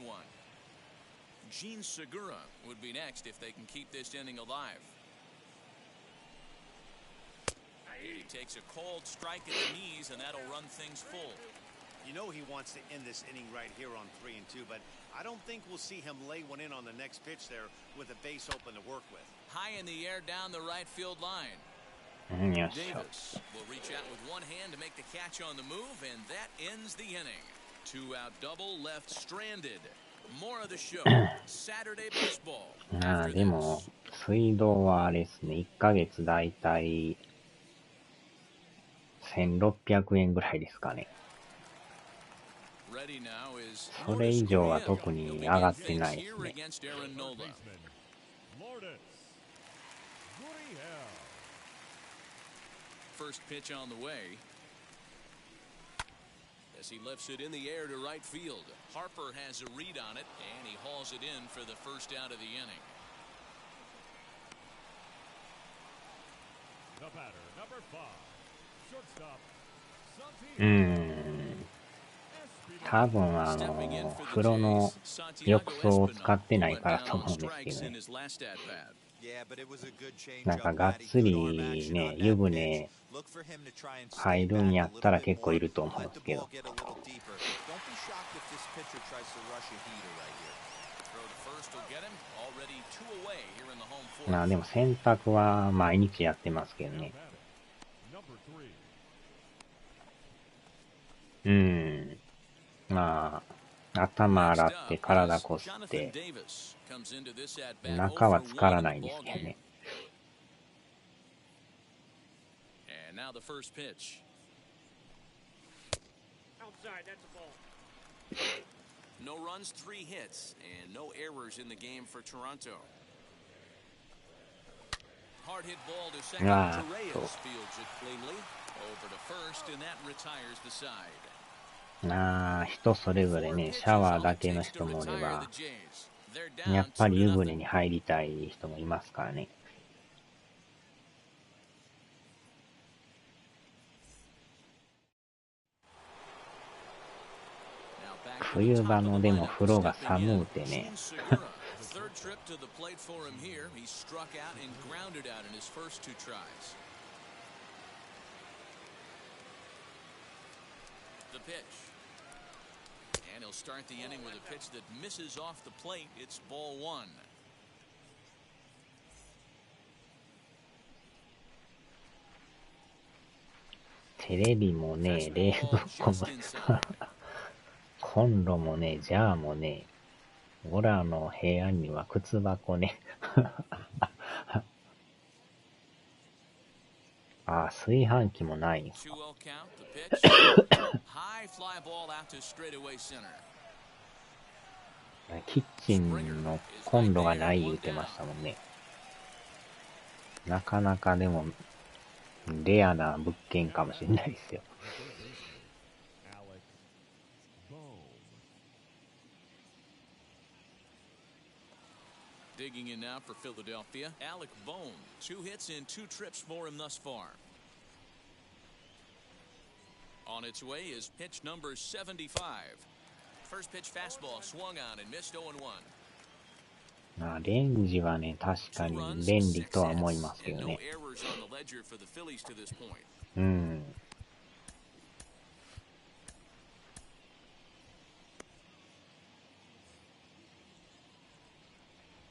Speaker 1: Gene Segura would be next if they can keep this inning alive. He takes a cold strike at the knees, and that'll run things full.
Speaker 2: You know he wants to end this inning right here on 3-2, but I don't think we'll see him lay one in on the next pitch there with a base open to work with.
Speaker 1: High in the air down the right field line.
Speaker 3: うん、よっしゃ。
Speaker 1: Davis will reach out with one hand to make the catch on the move, and that ends the inning. Two-out double left stranded. More of the show. Saturday baseball.
Speaker 3: まあ、
Speaker 1: After
Speaker 3: でも
Speaker 1: this.、
Speaker 3: 水道はあれですね、1ヶ月だいたい1600円ぐらいですかね。
Speaker 1: Ready now is
Speaker 3: それ以上は
Speaker 1: Lourdes
Speaker 3: 特
Speaker 1: Gurriel.
Speaker 3: に
Speaker 1: He'll
Speaker 3: 上が
Speaker 1: begin
Speaker 3: ってな
Speaker 1: things
Speaker 3: いです
Speaker 1: here
Speaker 3: ね。
Speaker 1: against Aaron Nola.
Speaker 5: Baseman, Lourdes Gurriel.
Speaker 1: First pitch on the way. As he lifts it in the air to right field. Harper has a read on it, and he hauls it in for the first out of the inning.
Speaker 4: 多分風呂の浴槽を使ってないからと思うんですけどね。なんかがっつりね、湯船入るんやったら結構いると思うんですけど。まあでも洗濯は毎日やってますけどね。まあ、頭洗って体こすって、中は浸からないですけどね。
Speaker 1: No runs, 3 hits, and no errors in the game for Toronto. Hard hit ball to second. Torres fields it cleanly. Over to first, and that retires the side.
Speaker 4: 人それぞれね、シャワーだけの人もおれば、やっぱり湯船に入りたい人もいますからね。冬場のでも風呂が寒うてね。
Speaker 1: And he'll start the inning with a pitch that misses off the plate. It's ball 1.
Speaker 4: テレビもね、冷蔵庫もコンロもね、ジャーもね、オラの部屋には靴箱ね。炊飯器もないんすか。キッチンのコンロがない言うてましたもんね。なかなかでもレアな物件かもしれないですよ。
Speaker 1: Digging in now for Philadelphia, Alec Bohm. 2 hits and 2 trips for him thus far. On its way is pitch number 75. First pitch fastball swung on and missed 0-1.
Speaker 4: レンジはね、確かに便利とは思いますけどね。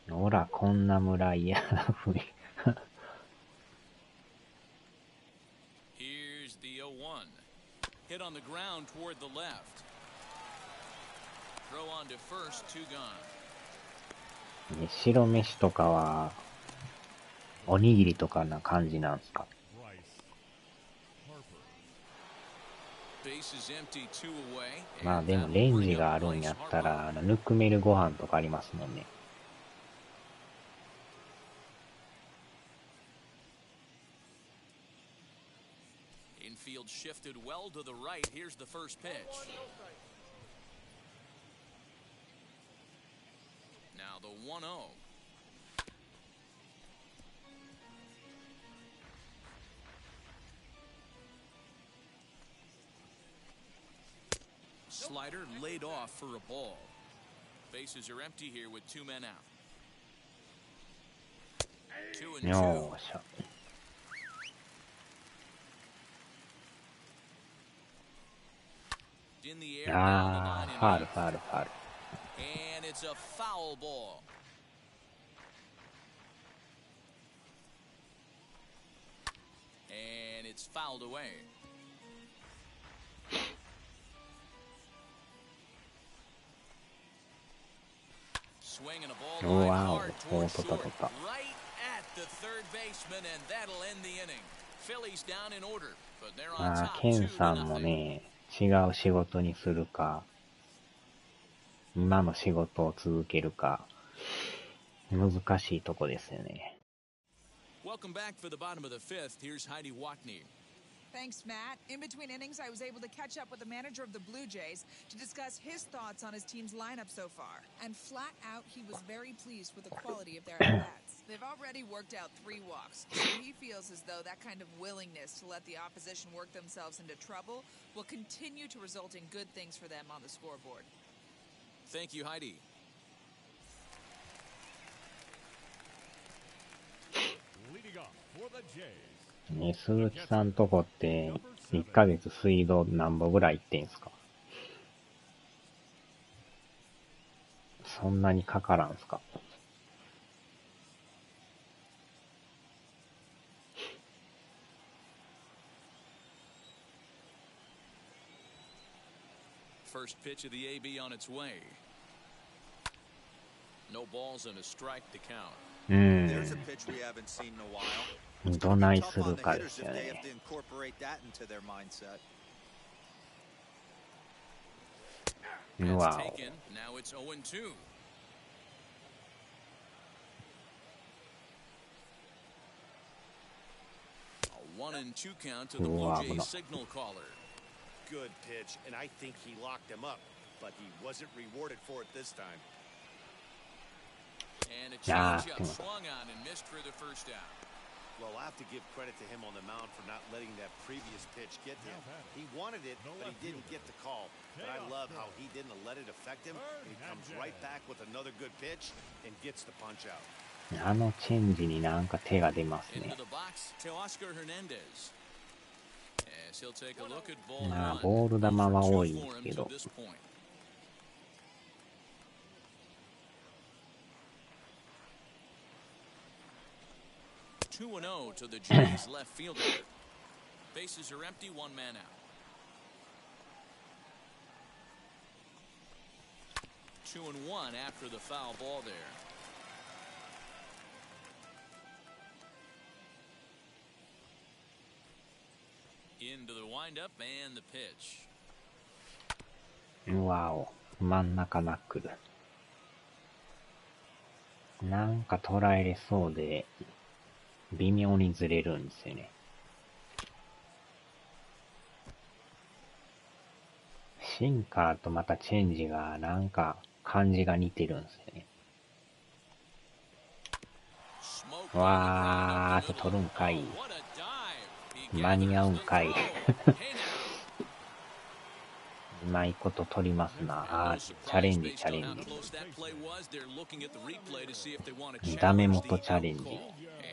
Speaker 4: ほら、こんな村嫌なふり。
Speaker 1: Here's the 0-1. Hit on the ground toward the left. Throw on to first, 2 gone.
Speaker 4: 白飯とかは、おにぎりとかな感じなんすか。まあでもレンジがあるんやったら、ぬくめるご飯とかありますもんね。
Speaker 1: Infield shifted well to the right. Here's the first pitch. Now the 1-0. Slider laid off for a ball. Bases are empty here with 2 men out. 2-2.
Speaker 4: よーしゃ。
Speaker 1: In the air, down the line
Speaker 4: ファウル。
Speaker 1: and it's a foul ball. And it's fouled away. Swinging a ball line hard toward short, right at the third baseman, and that'll end the inning. Phillies down in order, but they're on top
Speaker 4: ケンさんも
Speaker 1: 2-0.
Speaker 4: ね、違う仕事にするか、今の仕事を続けるか、難しいとこですよね。
Speaker 1: Welcome back for the bottom of the 5th. Here's Heidi Watney.
Speaker 7: Thanks, Matt. In between innings, I was able to catch up with the manager of the Blue Jays to discuss his thoughts on his team's lineup so far. And flat out, he was very pleased with the quality of their at-bats. They've already worked out 3 walks, so he feels as though that kind of willingness to let the opposition work themselves into trouble will continue to result in good things for them on the scoreboard.
Speaker 1: Thank you, Heidi.
Speaker 5: Leading off for the Jays.
Speaker 4: ね、鈴木さんとこって1ヶ月水道何本ぐらい行ってんすか？そんなにかからんすか？First
Speaker 1: pitch of the AB on its way. No balls and a strike to count.
Speaker 6: There's a pitch we haven't seen in a while.
Speaker 4: どないするかですよね。 うわ
Speaker 1: Now it's 0-2. A 1-2 count to the Blue Jays signal caller.
Speaker 2: Good pitch, and I think he locked him up, but he wasn't rewarded for it this time.
Speaker 1: And a changeup swung on and missed for the first out.
Speaker 2: Well, I have to give credit to him on the mound for not letting that previous pitch get to him. He wanted it, but he didn't get the call. But I love how he didn't let it affect him. He comes right back with another good pitch and gets the punch out.
Speaker 4: あのチェンジになんか手が出ますね。 まあボール球は多いんですけど。
Speaker 1: 2-0 to the Jays left fielder. Bases are empty, 1 man out. 2-1 after the foul ball there. Into the windup and the pitch.
Speaker 4: うわお、真ん中ナックル。なんか捉えれそうで、微妙にずれるんですよね。シンカーとまたチェンジがなんか感じが似てるんですよね。わー、取るんかい。間に合うんかい。うまいこと取りますな。あー、チャレンジ、チャレンジ。ダメ元チャレンジ。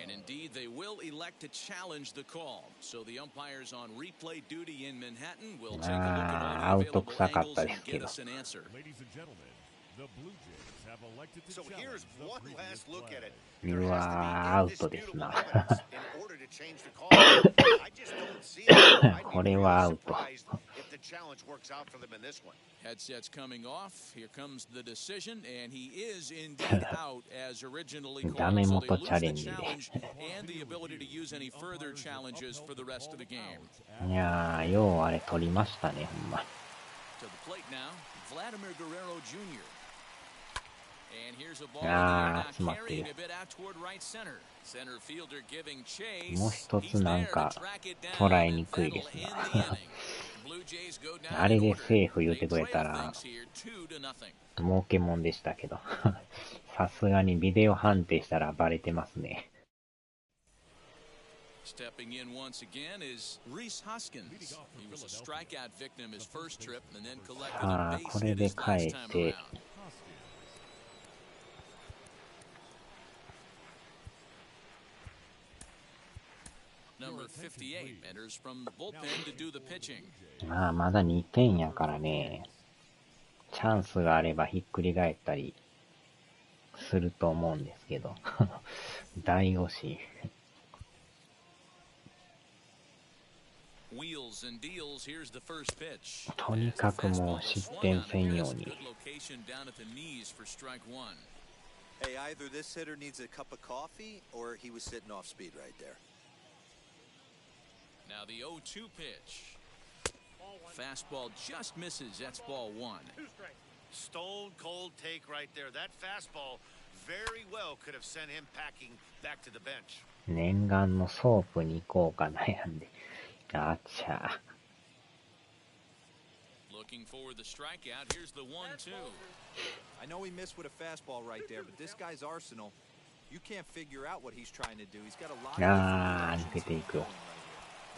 Speaker 1: And indeed, they will elect to challenge the call. So the umpires on replay duty in Manhattan will take a look at all the available angles and get us an answer.
Speaker 5: Ladies and gentlemen, the Blue Jays have elected to
Speaker 2: So here's
Speaker 5: challenge
Speaker 2: one
Speaker 5: the
Speaker 2: last look at it.
Speaker 4: うわー、アウトですな。これはアウト。
Speaker 1: Headsets coming off. Here comes the decision, and he is indeed out as originally called. So they lose the challenge and the ability to use any further challenges for the rest of the game.
Speaker 4: いやー、ようあれ取りましたね、ほんま。
Speaker 1: To the plate now, Vladimir Guerrero Jr. And here's a ball carrying a bit out toward right center. Center fielder giving chase.
Speaker 4: もう一つなんか捉えにくいですな。あれでセーフ言うてくれたら儲けもんでしたけど、さすがにビデオ判定したらバレてますね。
Speaker 1: Stepping in once again is Rhys Hoskins. He was a strikeout victim his first trip and then collected a base hit his last time around. Number 58 enters from the bullpen to do the pitching.
Speaker 4: まあまだ2点やからね、チャンスがあればひっくり返ったりすると思うんですけど、大惜しい。 とにかくもう失点せんように。
Speaker 6: Hey, either this hitter needs a cup of coffee or he was sitting off speed right there.
Speaker 1: Now the 0-2 pitch. Fastball just misses. That's ball 1.
Speaker 2: Stone cold take right there. That fastball very well could have sent him packing back to the bench.
Speaker 4: 念願のソープに行こうか悩んで。あちゃ。
Speaker 1: Looking for the strikeout. Here's the 1-2.
Speaker 6: I know he missed with a fastball right there, but this guy's arsenal You can't figure out what he's trying to do. He's got a lot of
Speaker 4: あー、抜けていく。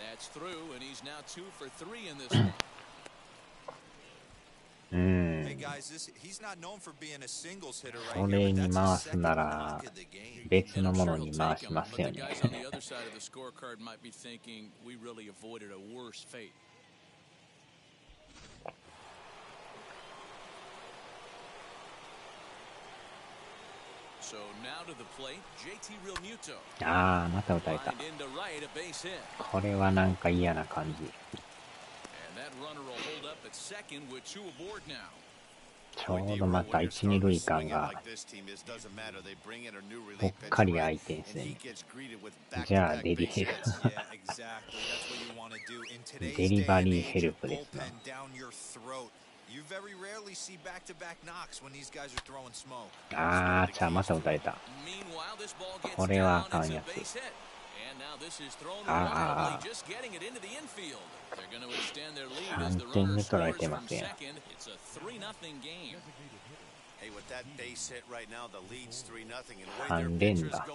Speaker 1: That's through, and he's now 2 for 3 in this one.
Speaker 6: Hey guys, he's not known for being a singles hitter right
Speaker 4: そ
Speaker 6: here,
Speaker 4: れ
Speaker 6: but
Speaker 4: に
Speaker 6: that's
Speaker 4: 回
Speaker 6: his
Speaker 4: す
Speaker 6: second
Speaker 4: な
Speaker 6: knock
Speaker 4: ら
Speaker 6: of the game.
Speaker 4: 別
Speaker 1: And
Speaker 4: の
Speaker 1: I'm
Speaker 4: も
Speaker 1: sure
Speaker 4: の
Speaker 1: he'll
Speaker 4: に
Speaker 1: take
Speaker 4: 回し
Speaker 1: him,
Speaker 4: ます
Speaker 1: but
Speaker 4: よ
Speaker 1: the
Speaker 4: ね。
Speaker 1: guys on the other side of the scorecard might be thinking we really avoided a worse fate. So now to the plate, JT Realmuto.
Speaker 4: あー、また打たれた。
Speaker 1: Lined into right, a base hit.
Speaker 4: これはなんか嫌な感じ。
Speaker 1: And that runner will hold up at second with 2 aboard now.
Speaker 4: ちょうどまた1、2塁間がぽっかり空いてんすよね。じゃあデリヘル。デリバリーヘルプですな。あー、じゃあまた打たれた。これはあかんやつ。ああ、3点目取られてますやん。3連打。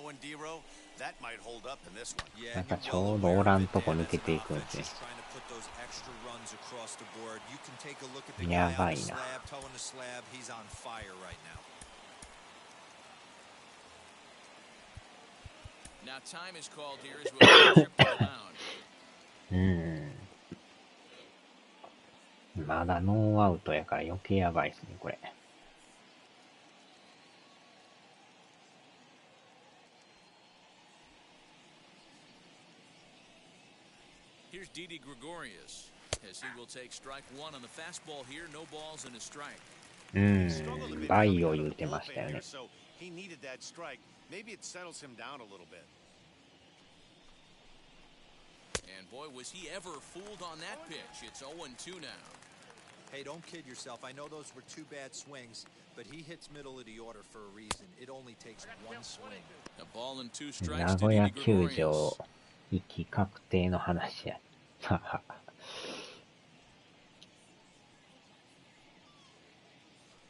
Speaker 4: なんかちょうどおらんとこ抜けていくんですね。やばいな。まだノーアウトやから余計やばいですね、これ。
Speaker 1: Here's Didi Gregorius as he will take strike 1 on the fastball here, no balls and a strike.
Speaker 4: バイを言うてましたよね。
Speaker 1: And boy, was he ever fooled on that pitch. It's 0-2 now.
Speaker 6: Hey, don't kid yourself. I know those were 2 bad swings, but he hits middle of the order for a reason. It only takes 1 swing.
Speaker 1: A ball and 2 strikes
Speaker 4: 名
Speaker 1: to
Speaker 4: 古屋
Speaker 1: Didi
Speaker 4: 球
Speaker 1: Gregorius.
Speaker 4: 場行き確定の話や。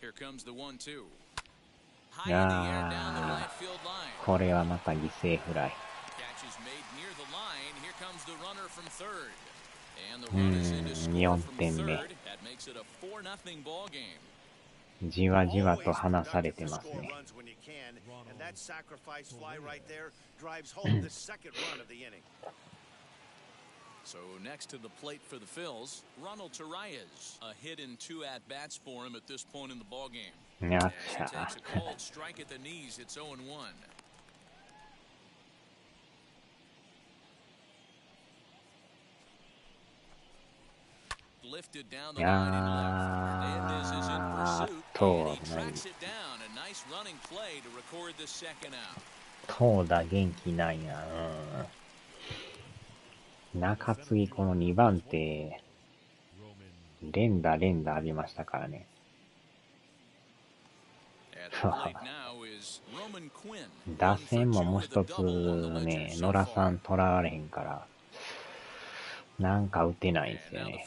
Speaker 1: Here comes the 1-2.
Speaker 4: いやー、これはまた犠牲フライ。
Speaker 1: Catch is made near the line. Here comes the runner from third. And the run is in to score from third. That makes it a 4-0 ball game.
Speaker 4: じわじわと離されてますね。
Speaker 1: So next to the plate for the Phils, Ronald Torreyes. A hit in 2 at-bats for him at this point in the ball game.
Speaker 4: やっ
Speaker 1: As
Speaker 4: ち
Speaker 1: he
Speaker 4: ゃ
Speaker 1: takes a cold strike at the knees, it's 0-1. Lifted down the line and left. Hernandez is in pursuit, and he tracks it down. A nice running play to record the second out.
Speaker 4: 投打元気ないな。中継ぎこの2番手、連打浴びましたからね。打線ももう一つね、野良さん取られへんから、なんか打てないんですよね。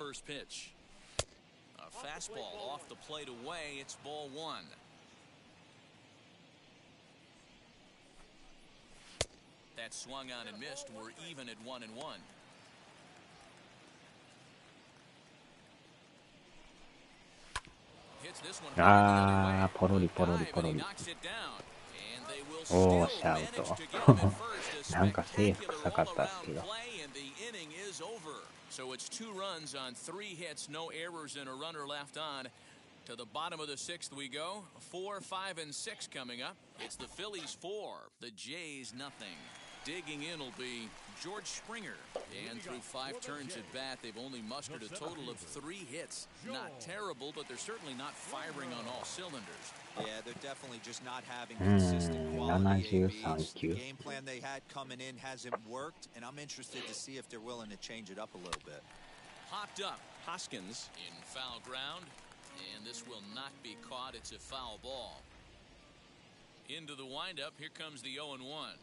Speaker 1: That swung on and missed. We're even at 1-1.
Speaker 4: あー、ポロリポロリポロリ。おー、シャウト。なんかセーフ臭かったですけど。
Speaker 1: So it's 2 runs on 3 hits, no errors and a runner left on. To the bottom of the 6th we go. 4, 5, and 6 coming up. It's the Phillies 4, the Jays nothing. Digging in will be George Springer. And through 5 turns at bat, they've only mustered a total of 3 hits. Not terrible, but they're certainly not firing on all cylinders.
Speaker 6: Yeah, they're definitely just not having consistent quality ABs. The game plan they had coming in hasn't worked, and I'm interested to see if they're willing to change it up a little bit.
Speaker 1: Popped up. Hoskins in foul ground. And this will not be caught. It's a foul ball. Into the windup. Here comes the 0-1.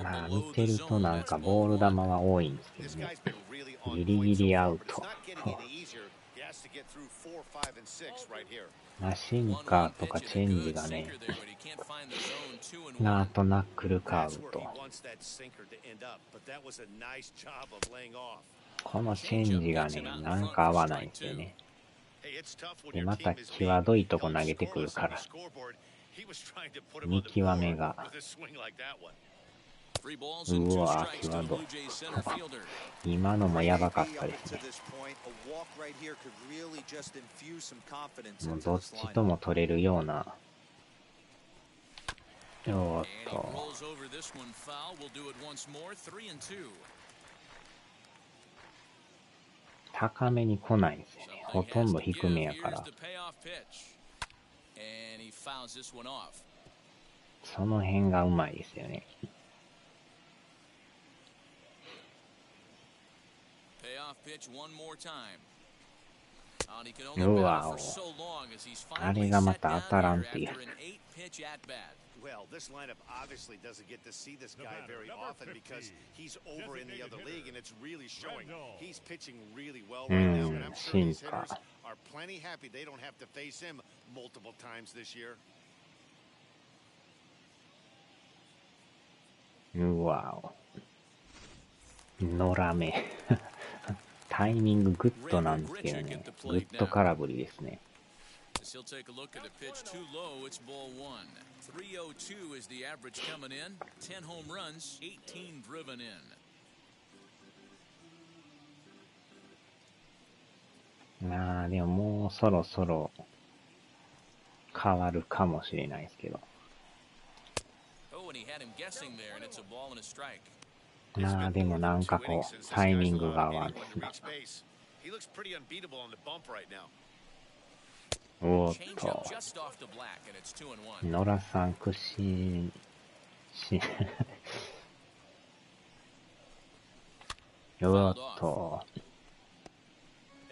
Speaker 4: まあ見てるとなんかボール球は多いんですけどね。ギリギリアウト。シンカーとかチェンジがね、あとナックルカーブと。このチェンジがね、なんか合わないんですよね。で、また際どいとこ投げてくるから、見極めが。うわぁ、際どい。今のもやばかったですね。もうどっちとも取れるような。おーっと。高めに来ないんですよね。ほとんど低めやから。その辺がうまいですよね。うわお。あれがまた当たらんっていう。
Speaker 2: Well, this lineup obviously doesn't get to see this guy very often because he's over in the other league and it's really showing. He's pitching really well right now, and I'm sure these hitters are plenty happy they don't have to face him multiple times this year.
Speaker 4: うわお。のらめ。タイミンググッドなんですけどね。グッド空振りですね。
Speaker 1: He'll take a look at a pitch too low. It's ball one. 302 is the average coming in. 10 home runs, 18 driven
Speaker 4: in. まあでももうそろそろ変わるかもしれないですけど。まあでもなんかこうタイミングが合わんですね。おーっと、野良さん屈伸し、おーっと。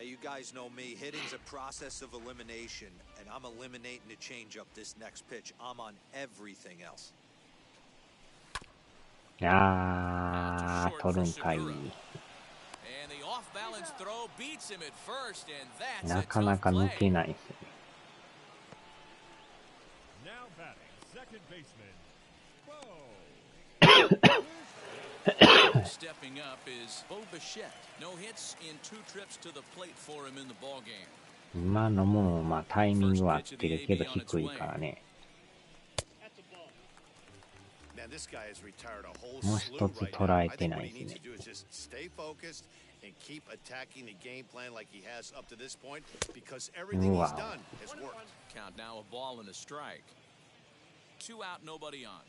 Speaker 6: You guys know me. Hitting's a process of elimination, and I'm eliminating the changeup this next pitch. I'm on everything else.
Speaker 4: あー、取るんかい。なかなか抜けないですよね。
Speaker 1: Stepping up is Bo Bichette. No hits in 2 trips to the plate for him in the ball game.
Speaker 4: 今のもまあタイミングは合ってるけど低いからね。もう一つ捉えてないですね。うわ。
Speaker 1: Count now a ball and a strike. 2 out, nobody on.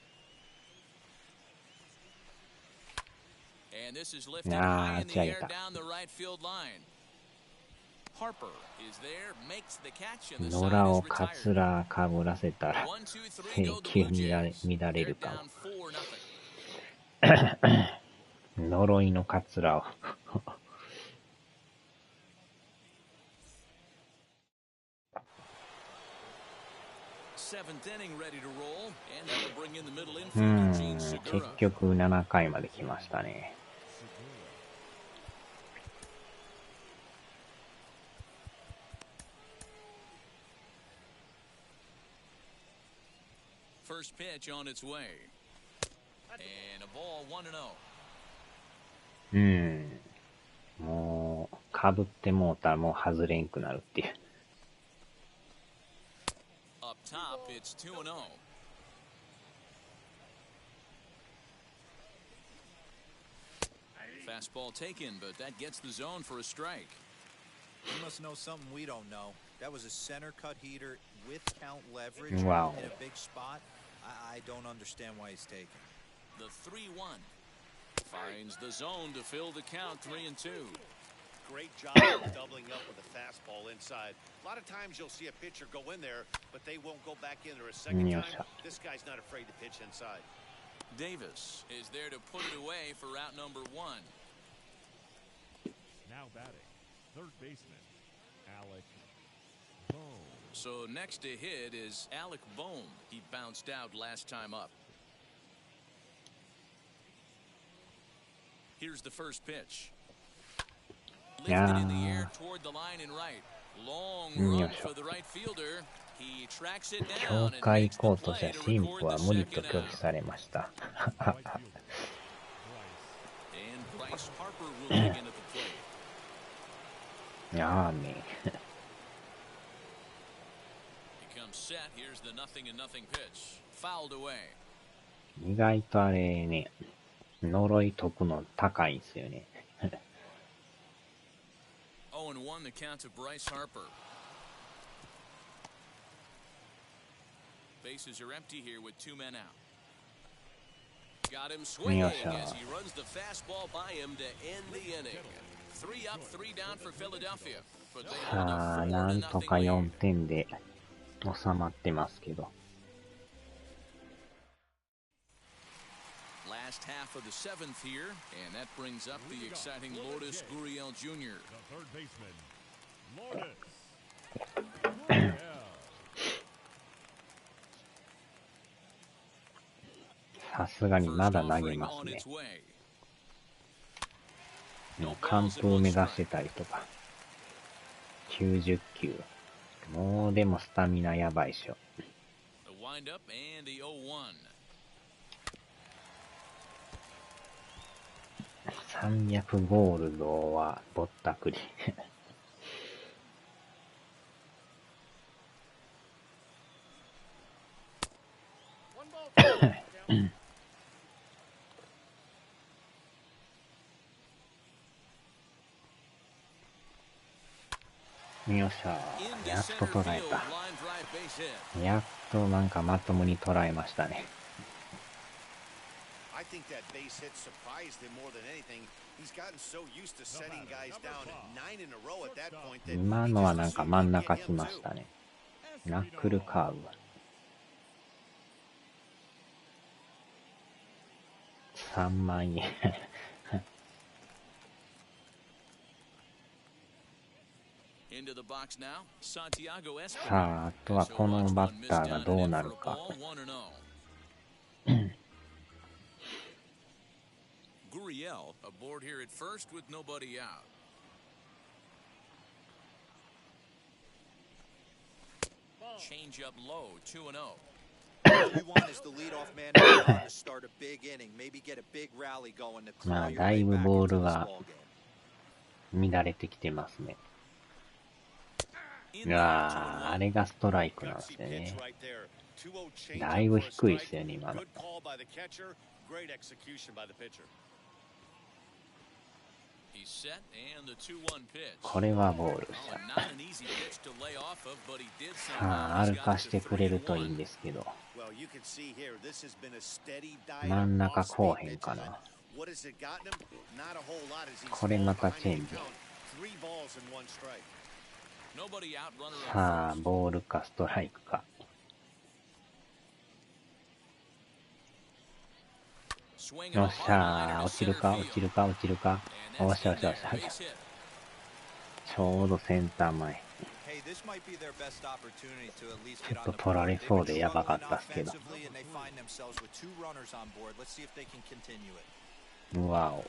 Speaker 1: And this is lifted high in the air down the right field line. Harper is there, makes the catch, and the
Speaker 4: 野
Speaker 1: side
Speaker 4: 良を
Speaker 1: is
Speaker 4: カ
Speaker 1: retired.
Speaker 4: ツラかぶらせたら
Speaker 1: 1, 2, 3,
Speaker 4: 制
Speaker 1: go the
Speaker 4: 球
Speaker 1: Blue
Speaker 4: 乱
Speaker 1: Jays.
Speaker 4: れ
Speaker 1: They're
Speaker 4: るかも。
Speaker 1: down 4-0.
Speaker 4: 呪いのカツラを結局7回まで来ましたね。
Speaker 1: First pitch on its way. And a ball 1-0.
Speaker 4: もうかぶってもうたらもう外れんくなるっていう。
Speaker 1: Up top, it's 2-0. Fastball taken, but that gets the zone for a strike.
Speaker 6: You must know something we don't know. That was a center cut heater with count leverage
Speaker 4: Wow.
Speaker 6: in a big spot. I don't understand why he's taken.
Speaker 1: The 3-1 finds the zone to fill the count 3-2.
Speaker 2: Great job of doubling up with a fastball inside. A lot of times you'll see a pitcher go in there, but they won't go back in there a second time. This guy's not afraid to pitch inside.
Speaker 1: Davis is there to put it away for route number 1.
Speaker 5: Now batting, third baseman, Alec Bohm.
Speaker 1: So next to hit is Alec Bohm. He bounced out last time up. Here's the first pitch. Lifted in the air toward the line and right.
Speaker 4: よいしょ。教会行こうとした神父は無理と拒否されました。やーめ意外とあれね、呪い解くの高いんですよね。
Speaker 1: 0-1 the count to Bryce Harper. Bases are empty here with 2 men out. Got him swinging as he runs the fastball by him to end the inning. 3 up, 3 down for Philadelphia.
Speaker 4: さあ、なんとか4点で収まってますけど。
Speaker 1: Last half of the 7th here, and that brings up the exciting Lourdes Gurriel Jr.
Speaker 5: The third baseman, Lourdes.
Speaker 4: さすがにまだ投げますね。もう完封目指してたりとか。90球。もうでもスタミナやばいっしょ。300ゴールドはぼったくり。よっしゃー。やっと捉えた。やっとなんかまともに捉えましたね。今のはなんか真ん中来ましたね。ナックルカーブ。3万円。さあ、あとはこのバッターがどうなるか。
Speaker 1: Gurriel aboard here at first with nobody out. Change up low, 2-0.
Speaker 6: What we want is the leadoff man to start a big inning, maybe get a big rally going to claw your way back into this ball game.
Speaker 4: 乱れてきてますね。いやー、あれがストライクなんですよね。だいぶ低いですよね、今の。これはボールでした。さあ、歩かしてくれるといいんですけど。真ん中こうへんかな。これまたチェンジ。さあ、ボールかストライクか。よっしゃー、落ちるか、落ちるか、落ちるか。おっしゃおっしゃおっしゃ。ちょうどセンター前。ちょっと取られそうでやばかったっすけど。うわお。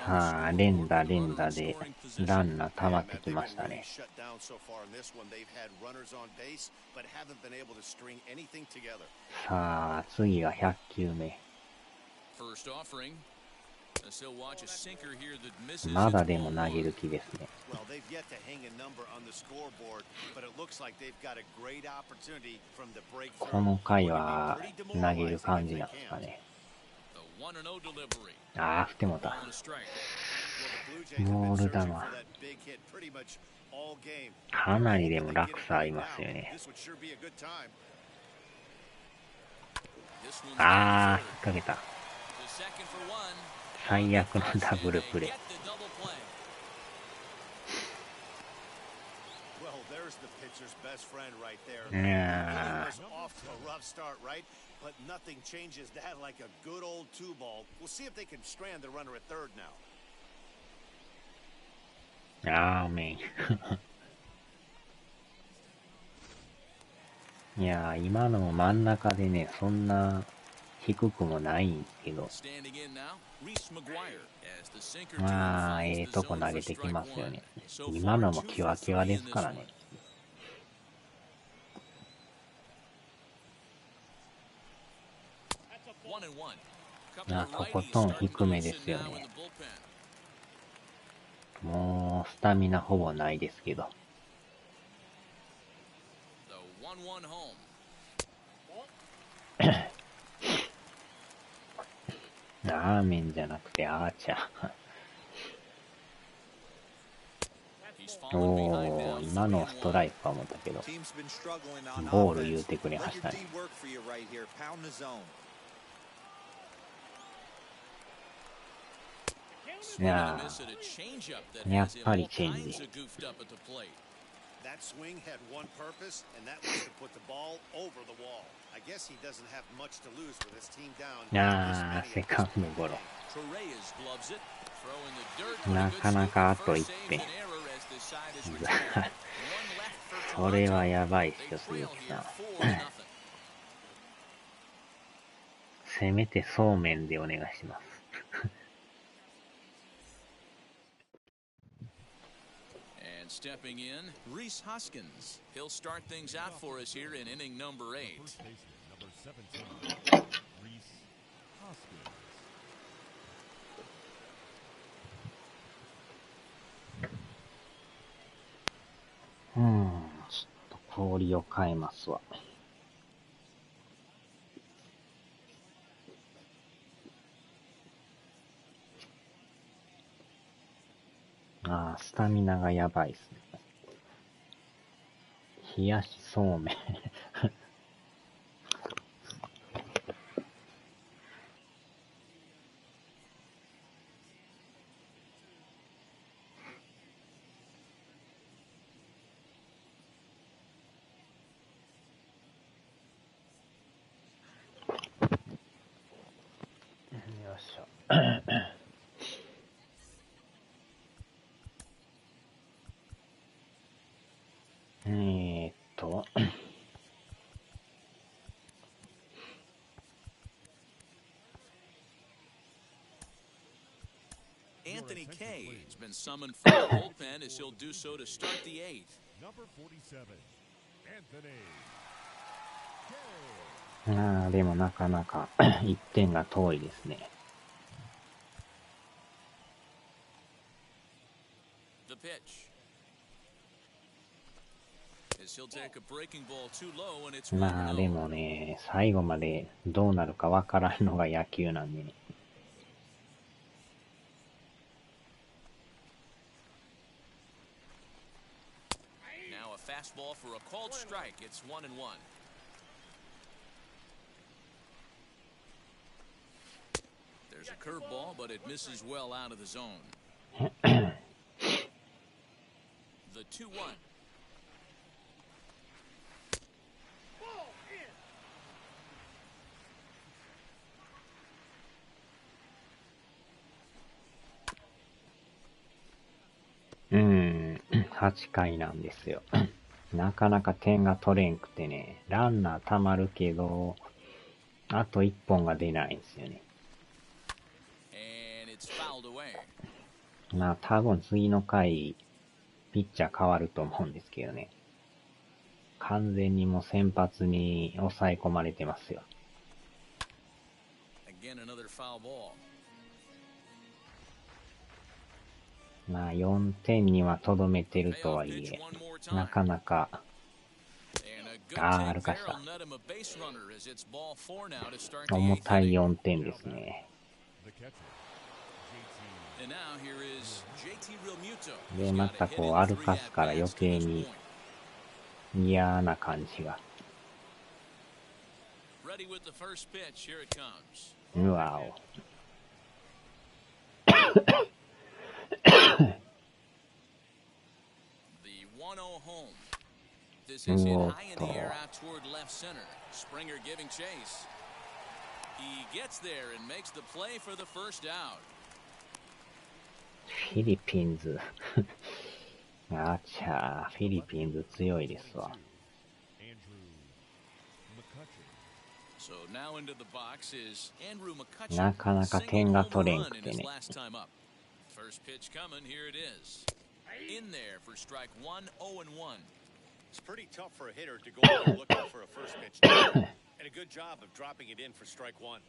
Speaker 4: はあ、連打連打でランナー溜まってきましたね。さあ、次は100球目。まだでも投げる気ですね。この回は投げる感じなんですかね。ああ、振ってもうた。ボール球。かなりでも落差ありますよね。ああ、引っ掛けた。最悪のダブルプレー。あーめん。いやー、今のも真ん中でね、そんな低くもないんですけど、まあ、ええとこ投げてきますよね。今のもキワキワですからね。とことん低めですよね。もう、スタミナほぼないですけど。ラーメンじゃなくてアーチャー。おー、今のストライクか思ったけど、ボール言うてくれましたね。いやー、やっぱりチェンジ。
Speaker 2: That swing had one purpose, and that was to put the ball over the wall. I guess he doesn't have much to lose with his team down.
Speaker 4: セカンドゴロ。なかなかあと1点。それはやばいっすよ、鈴木さん。せめてそうめんでお願いします。
Speaker 1: Stepping in, Rhys Hoskins. He'll start things out for us here in inning number 8.
Speaker 5: First baseman, number 17, Rhys Hoskins.
Speaker 4: ちょっと氷を変えますわ。スタミナがやばいっすね。冷やしそうめん。よいしょ。
Speaker 1: Anthony Kay has been summoned from the bullpen as he'll do so to start the 8th.
Speaker 5: Number 47, Anthony Kay.
Speaker 4: でもなかなか1点が遠いですね。
Speaker 1: The pitch. As he'll take a breaking ball too low and it's
Speaker 4: でもね、最後までどうなるかわからんのが野球なんでね。
Speaker 1: Fastball for a called strike. It's 1-1. There's a curveball, but it misses well out of the zone. The 2-1.
Speaker 4: 8回なんですよ。なかなか点が取れんくてね、ランナー溜まるけど、あと1本が出ないんですよね。多分次の回、ピッチャー変わると思うんですけどね。完全にもう先発に抑え込まれてますよ。4点にはとどめてるとはいえ、なかなか、歩かした。重たい4点ですね。で、また歩かすから余計に嫌な感じが。うわお。
Speaker 1: This is hit high in the air out toward left center. Springer giving chase. He gets there and makes the play for the first out.
Speaker 4: フィリピンズ。フィリピンズ強いですわ。
Speaker 1: So now into the box is Andrew McCutcheon.
Speaker 4: なかなか点が取れんくてね。
Speaker 1: First pitch coming, here it is. In there for strike one, 0-1.
Speaker 2: It's pretty tough for a hitter to go out there looking for a first pitch. And a good job of dropping it in for strike one.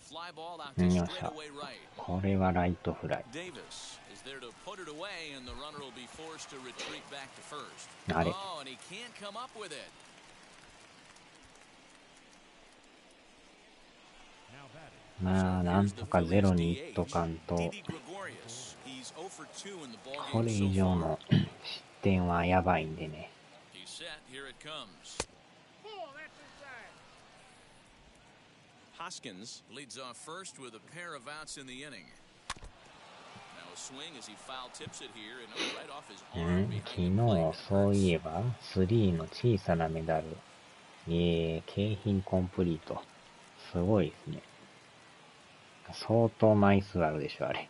Speaker 1: Fly ball out to straightaway right.
Speaker 4: これはライトフライ。
Speaker 1: Davis is there to put it away, and the runner will be forced to retreat back to first.
Speaker 4: あれ。
Speaker 1: Oh, and he can't come up with it.
Speaker 4: まあ、なんとかゼロにいっとかんと、これ以上の失点はやばいんでね。
Speaker 1: Hoskins leads off first with a pair of outs in the inning. Now a swing as he foul tips it here and right off his arm behind the plate.
Speaker 4: 昨日、そういえば、3の小さなメダル。景品コンプリート。すごいですね。相当枚数あるでしょ、あれ。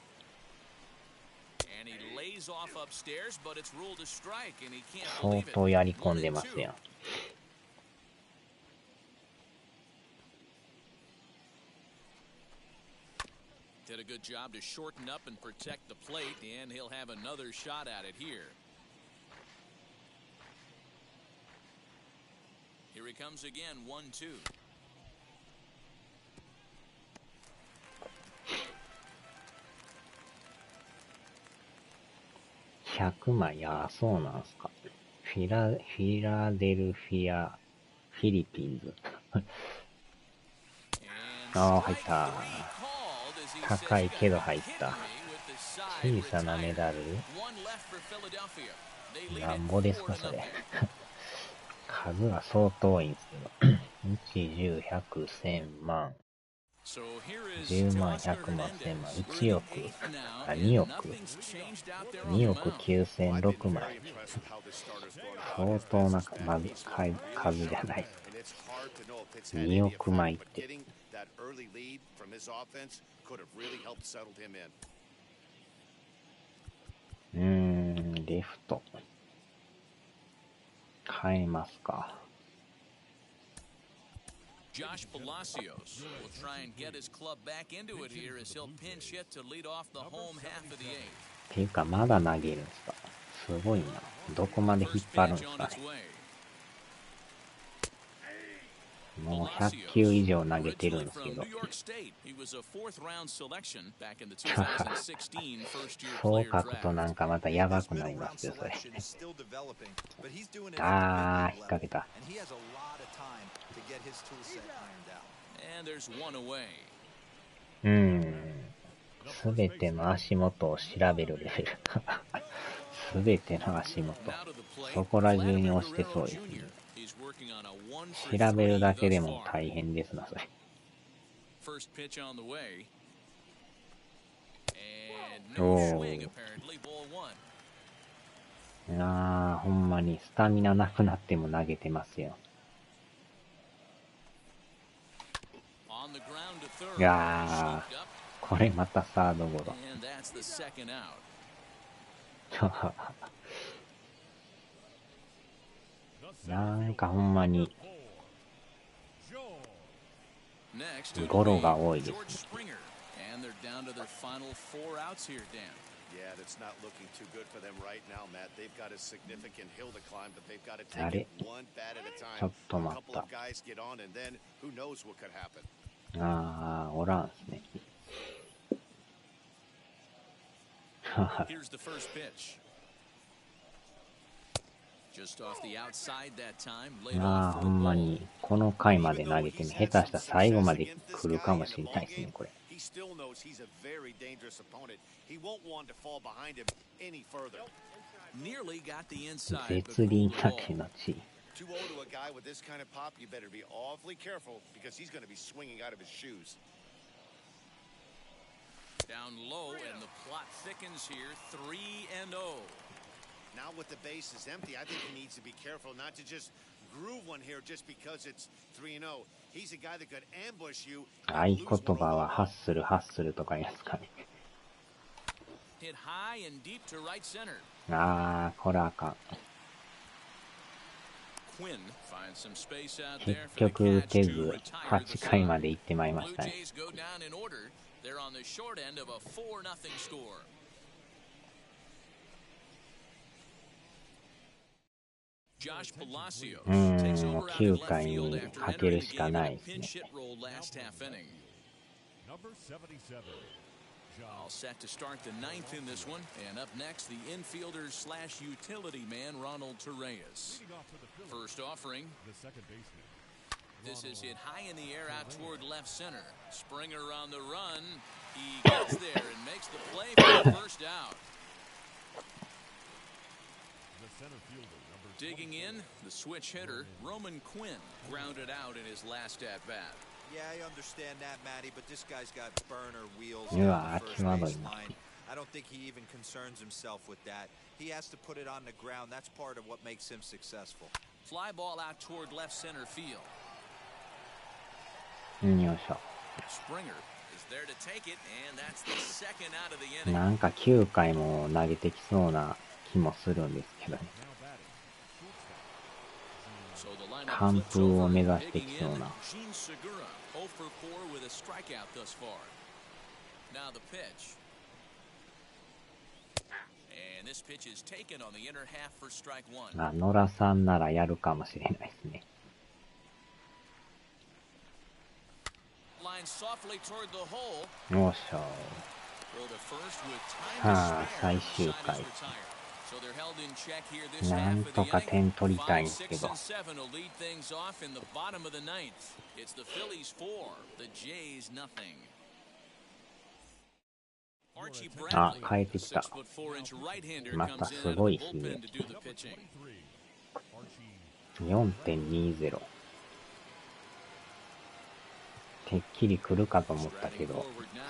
Speaker 4: 相当やり込んでますやん。
Speaker 1: Did a good job to shorten up and protect the plate, and he'll have another shot at it here. Here he comes again, 1-2.
Speaker 4: 100枚、そうなんすか。フィラデルフィア、フィリピンズ。入った。高いけど入った。小さなメダル。なんぼですか、それ。数は相当多いんですけど。1、10、100、1000万。10万、100万、1000万、1億、2億、2億9006枚。相当な数じゃない。2億枚って。レフト。変えますか。
Speaker 1: Josh Palacios will try and get his club back into it here as he'll pinch hit to lead off the home half of the eighth.
Speaker 4: っていうかまだ投げるんですか。すごいな。どこまで引っ張るんですかね。もう100球以上投げてるんですけど。そう書くとなんかまたやばくなりますよ、それ。引っ掛けた。すべての足元を調べるレベル。すべての足元。そこら中に押してそうですね。調べるだけでも大変ですな、それ。ほんまにスタミナなくなっても投げてますよ。これまたサードゴロ。なんかほんまにゴロが多いですね。あれ？ちょっと待った。おらんすね。ほんまにこの回まで投げてね、下手したら最後まで来るかもしれないですね、これ。絶倫だけの地。
Speaker 1: Down low, and the plot thickens here, 3-0.
Speaker 2: Now with the bases empty, I think he needs to be careful not to just groove one here just because it's 3-0. He's a guy that could ambush you.
Speaker 4: 合言葉はハッスルハッスルとか言いますかね。
Speaker 1: Hit high and deep to right center.
Speaker 4: これあかん。
Speaker 1: Quinn finds some space out
Speaker 4: 結
Speaker 1: there for the
Speaker 4: 局打
Speaker 1: catch
Speaker 4: て
Speaker 1: to
Speaker 4: ず
Speaker 1: retire the
Speaker 4: 8回
Speaker 1: side.
Speaker 4: まで行ってまいりま
Speaker 1: Blue
Speaker 4: したね。
Speaker 1: Jays go down in order. They're on the short end of a 4-0 score. Josh Palacios takes over out in
Speaker 4: 9
Speaker 1: left
Speaker 4: 回
Speaker 1: field
Speaker 4: に
Speaker 1: after
Speaker 4: かけ
Speaker 1: entering
Speaker 4: る
Speaker 1: the
Speaker 4: しか
Speaker 1: game in
Speaker 4: な
Speaker 1: a
Speaker 4: いですね。
Speaker 1: pinch hit role last half inning.
Speaker 5: Number 77.
Speaker 1: All set to start the 9th in this one. And up next, the infielder slash utility man, Ronald Torreyes.
Speaker 5: Leading off for the Phillies,
Speaker 1: First offering.
Speaker 5: the second baseman.
Speaker 1: This is hit high in the air out toward left center. Springer on the run. He gets there and makes the play for the first out.
Speaker 5: The center fielder, number
Speaker 1: Digging in, the switch hitter, Roman Quinn, grounded out in his last at-bat.
Speaker 6: Yeah, I understand that, Matty, but this guy's got burner wheels
Speaker 4: Yeah,
Speaker 6: down the first
Speaker 4: 際どい
Speaker 6: base
Speaker 4: な。
Speaker 6: line. I don't think he even concerns himself with that. He has to put it on the ground. That's part of what makes him successful.
Speaker 1: Fly ball out toward left center field.
Speaker 4: よいしょ。
Speaker 1: Springer is there to take it, and that's the second out of the inning.
Speaker 4: なんか9回も投げてきそうな気もするんですけどね。
Speaker 5: now batting, shortstop.
Speaker 1: So the lineup
Speaker 4: 完
Speaker 1: flips
Speaker 4: 封を
Speaker 1: over,
Speaker 4: 目指して
Speaker 1: digging
Speaker 4: きそう
Speaker 1: in,
Speaker 4: な。
Speaker 1: Gene Segura, 0 for 4 with a strikeout thus far. Now the pitch. And this pitch is taken on the inner half for strike one.
Speaker 4: あ、野良さんならやるかもしれないですね。
Speaker 1: Line softly toward the hole.
Speaker 4: よいしょ。
Speaker 1: Throw to first with time to
Speaker 4: はあ、
Speaker 1: spare.
Speaker 4: 最
Speaker 1: The
Speaker 4: 終
Speaker 1: side
Speaker 4: 回。
Speaker 1: is retired. So they're held in check here this
Speaker 4: な
Speaker 1: half
Speaker 4: ん
Speaker 1: of the
Speaker 4: とか
Speaker 1: inning.
Speaker 4: 点取りたい
Speaker 1: 5,
Speaker 4: んですけ
Speaker 1: 6,
Speaker 4: ど。
Speaker 1: and 7 will lead things off in the bottom of the ninth. It's the Phillies 4, the Jays nothing. Archie
Speaker 4: あ、
Speaker 1: Bradley,
Speaker 4: 変え
Speaker 1: the
Speaker 4: てきた。
Speaker 1: 6'4" right-hander
Speaker 4: また
Speaker 1: comes
Speaker 4: す
Speaker 1: in out
Speaker 4: ご
Speaker 1: of
Speaker 4: い
Speaker 1: the
Speaker 4: ひげ。
Speaker 1: bullpen to do the pitching.
Speaker 5: 23, Archie.
Speaker 4: 4.20。てっきり来るかと思ったけ
Speaker 1: Striding
Speaker 4: ど、
Speaker 1: forward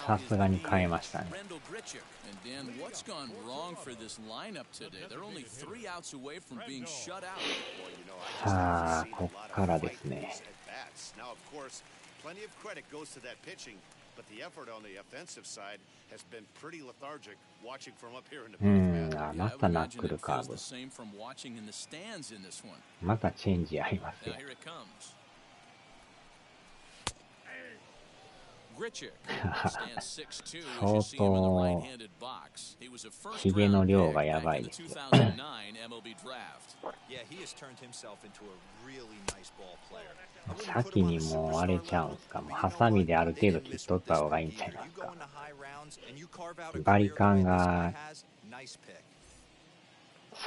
Speaker 4: さ
Speaker 1: now
Speaker 4: す
Speaker 1: is
Speaker 4: が
Speaker 1: the
Speaker 4: に変えましたね。
Speaker 1: Rendell Grichuk. And Dan, what's gone wrong for this lineup today? They're only 3 outs away from being shut out.
Speaker 2: Well, you know, I just
Speaker 4: さあ、
Speaker 2: haven't seen
Speaker 4: こ
Speaker 2: a lot
Speaker 4: っ
Speaker 2: of
Speaker 4: からで
Speaker 2: fight
Speaker 4: すね。
Speaker 2: at bats. Now, of course, plenty of credit goes to that pitching, but the effort on the offensive side has been pretty lethargic. Watching from up here in the
Speaker 4: う
Speaker 2: booth,
Speaker 4: ん、
Speaker 2: man.
Speaker 4: あ、
Speaker 1: Yeah,
Speaker 4: ま
Speaker 1: I
Speaker 4: た
Speaker 1: would
Speaker 4: ナッ
Speaker 1: imagine
Speaker 4: クル
Speaker 1: it
Speaker 4: カ
Speaker 1: feels
Speaker 4: ーブ。
Speaker 1: the same from watching in the stands in this one.
Speaker 4: またチェンジありますよ
Speaker 1: Now。here it comes. Grichuk stands 6'2" as you see him in the right-handed box. He was a
Speaker 4: ひげの
Speaker 1: first-round
Speaker 4: 量
Speaker 1: pick
Speaker 4: がや
Speaker 1: back
Speaker 4: ばい
Speaker 1: in
Speaker 4: で
Speaker 1: the
Speaker 4: すよ。
Speaker 1: 2009 MLB draft.
Speaker 6: Yeah, he has turned himself into a really nice ball player. I wouldn't
Speaker 4: 先
Speaker 6: put him on
Speaker 4: に
Speaker 6: the
Speaker 4: もうあれ
Speaker 6: superstar
Speaker 4: ちゃうん
Speaker 6: level,
Speaker 4: すか。
Speaker 6: but
Speaker 4: もう
Speaker 6: you
Speaker 4: ハ
Speaker 6: know
Speaker 4: サミ
Speaker 6: what?
Speaker 4: である
Speaker 6: They
Speaker 4: 程度
Speaker 6: didn't
Speaker 4: 切っ
Speaker 6: miss
Speaker 4: とっ
Speaker 6: with
Speaker 4: た
Speaker 6: this
Speaker 4: 方が
Speaker 6: one
Speaker 4: いいんちゃい
Speaker 6: either.
Speaker 4: ます
Speaker 6: You
Speaker 4: か。
Speaker 6: go into high rounds and you carve out a
Speaker 4: バリ
Speaker 6: career
Speaker 4: カ
Speaker 6: the
Speaker 4: ン
Speaker 6: way this guy
Speaker 4: が
Speaker 6: has. Nice pick.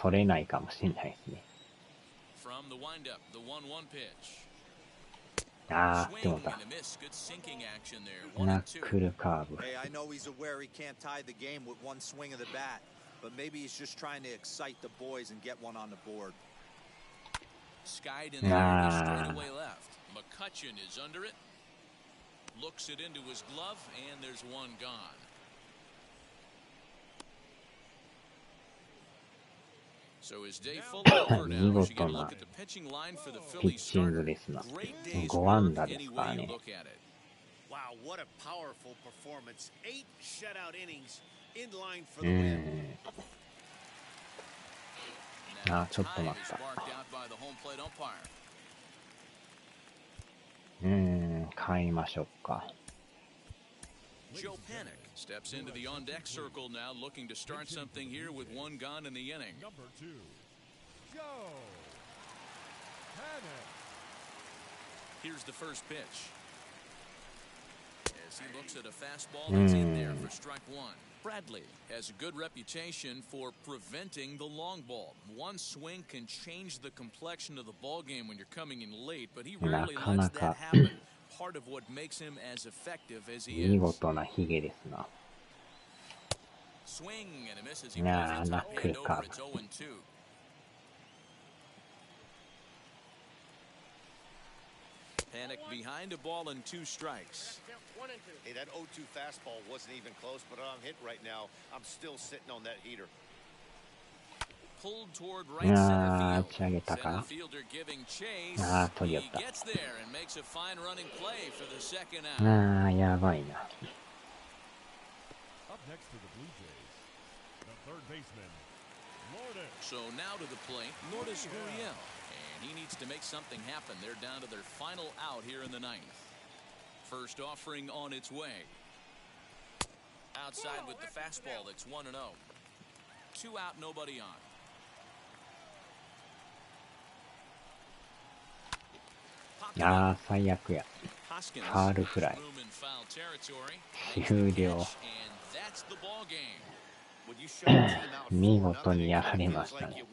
Speaker 4: それないかもしれないですね。
Speaker 1: From the windup, the 1-1 pitch.
Speaker 4: あー、で
Speaker 1: Swing
Speaker 4: もだ。
Speaker 1: and a miss. Good sinking action there.
Speaker 4: ナ
Speaker 1: 1-2.
Speaker 4: ックルカーブ。
Speaker 6: Hey, I know he's aware he can't tie the game with one swing of the bat, but maybe he's just trying to excite the boys and get one on the board.
Speaker 1: Skied in the area straight away left. McCutcheon is under it. Looks it into his glove, and there's one gone. So his day full over now. As you get a look at the pitching line for the
Speaker 4: ピッ
Speaker 1: Phillies
Speaker 4: チング
Speaker 1: starter.
Speaker 4: ですな。
Speaker 1: Great day's
Speaker 4: 5安
Speaker 1: work
Speaker 4: 打です
Speaker 1: any
Speaker 4: から
Speaker 1: way you
Speaker 4: ね。
Speaker 1: look at it.
Speaker 2: Wow, what a powerful performance. 8 shutout innings in line for
Speaker 4: う
Speaker 2: the win.
Speaker 4: ん。
Speaker 1: Now
Speaker 4: あ、ちょっと
Speaker 1: time
Speaker 4: 待っ
Speaker 1: is
Speaker 4: た。
Speaker 1: marked out by the home plate umpire.
Speaker 4: 買いましょうか。
Speaker 1: Joe Panic steps into the on-deck circle now, looking to start something here with one gone in the inning.
Speaker 5: Number 2, Joe Panic.
Speaker 1: Here's the first pitch. As he looks at a fastball that's in there for strike one. Bradley has a good reputation for preventing the long ball. One swing can change the complexion of the ball game when you're coming in late, but he rarely lets that happen. Part of what makes him as effective as he
Speaker 4: 見
Speaker 1: is.
Speaker 4: 事なヒゲですな。
Speaker 1: Swing and a miss as he
Speaker 4: Nah,
Speaker 1: plays the top
Speaker 4: not
Speaker 1: hand
Speaker 4: good
Speaker 1: over.
Speaker 4: cop.
Speaker 1: It's 0-2. Panic behind a ball and 2 strikes.
Speaker 2: Hey, that 0-2 fastball wasn't even close, but I'm hit right now. I'm still sitting on that heater.
Speaker 1: Pulled toward right center
Speaker 4: 打ち上げ
Speaker 1: field.
Speaker 4: た
Speaker 1: Center
Speaker 4: か。
Speaker 1: fielder giving chase.
Speaker 4: 取り
Speaker 1: He
Speaker 4: 寄った。
Speaker 1: gets there and makes a fine running play for the second out.
Speaker 4: やばいな。
Speaker 5: Up next for the Blue Jays, the third baseman, Lourdes.
Speaker 1: So now to the plate, Lourdes Gurriel. And He needs to make something happen. They're down to their final out here in the ninth. First offering on its way. Outside with the fastball. That's 1-0. 2 out, nobody on.
Speaker 4: 最悪や。ファールフライ。終了。見事にやられましたね。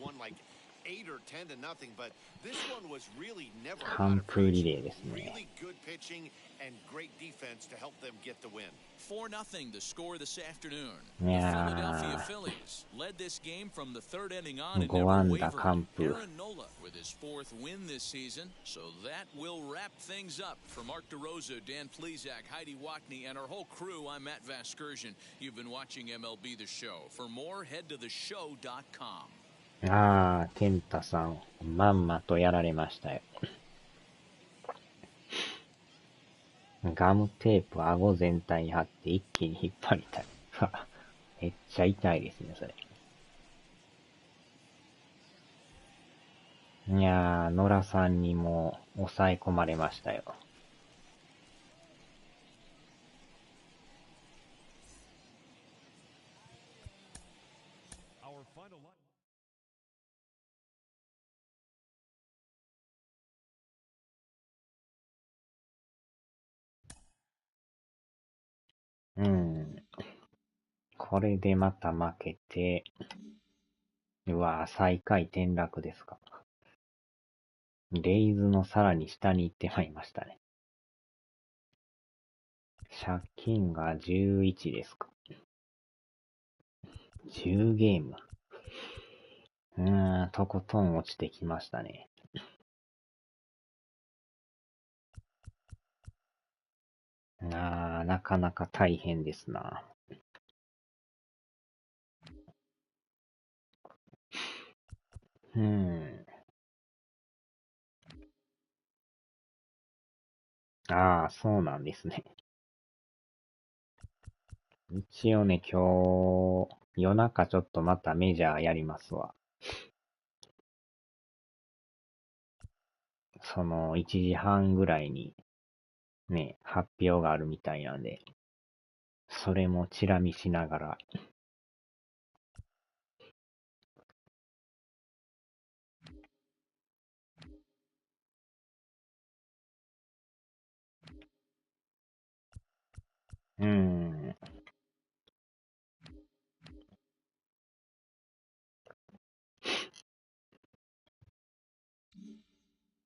Speaker 4: 完封リレーですね。
Speaker 1: 4-0 the score this afternoon.
Speaker 4: The
Speaker 1: Philadelphia Phillies led this game from the third inning on and
Speaker 4: 5
Speaker 1: never
Speaker 4: 安打
Speaker 1: wavered.
Speaker 4: 完封。
Speaker 1: Aaron Nola with his 4th win this season. So that will wrap things up. For Mark DeRosa, Dan Plesac, Heidi Watney, and our whole crew, I'm Matt Vasgersian. You've been watching MLB The Show. For more, head to theshow.com.
Speaker 4: 健太さん、まんまとやられましたよ。ガムテープ顎全体に貼って一気に引っ張りたい。めっちゃ痛いですね、それ。いやー、野良さんにも抑え込まれましたよ。
Speaker 5: Our final line.
Speaker 4: これでまた負けて、うわぁ、最下位転落ですか。レイズのさらに下に行ってまいりましたね。借金が11ですか。10ゲーム。とことん落ちてきましたね。なかなか大変ですな。そうなんですね。一応ね、今日、夜中ちょっとまたメジャーやりますわ。その、1時半ぐらいに、ね、発表があるみたいなんで、それもチラ見しながら、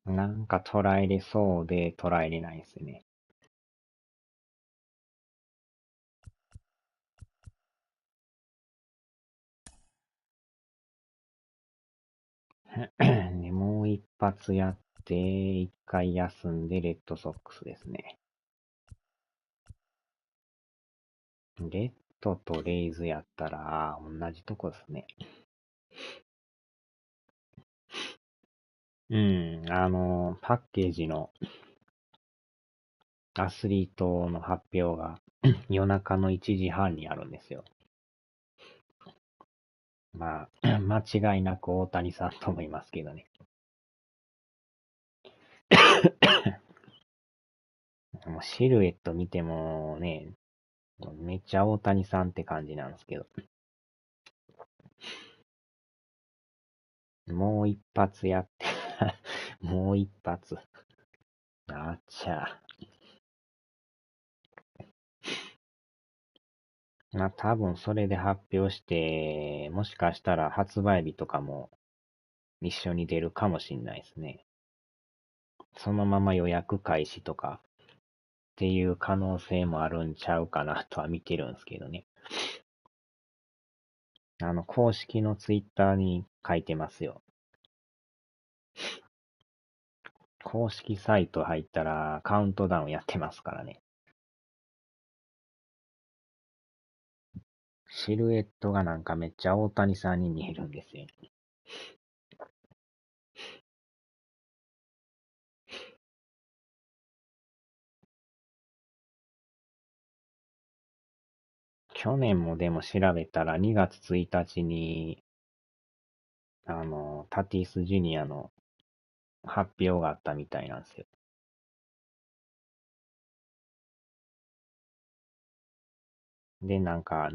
Speaker 4: なんか捉えれそうで捉えれないですね。でもう一発やって、一回休んでレッドソックスですね。レッドとレイズやったら、同じとこですね。パッケージのアスリートの発表が夜中の1時半にあるんですよ。まあ、間違いなく大谷さんと思いますけどね。もうシルエット見てもね、めっちゃ大谷さんって感じなんですけど。もう一発やって、もう一発。あっちゃ。まあ多分それで発表して、もしかしたら発売日とかも一緒に出るかもしんないですね。そのまま予約開始とかっていう可能性もあるんちゃうかなとは見てるんですけどね。公式のツイッターに書いてますよ。公式サイト入ったらカウントダウンやってますからね。シルエットがなんかめっちゃ大谷さんに見えるんですよ。去年もでも調べたら2月1日に、タティスジュニアの発表があったみたいなんですよ。で、なんか、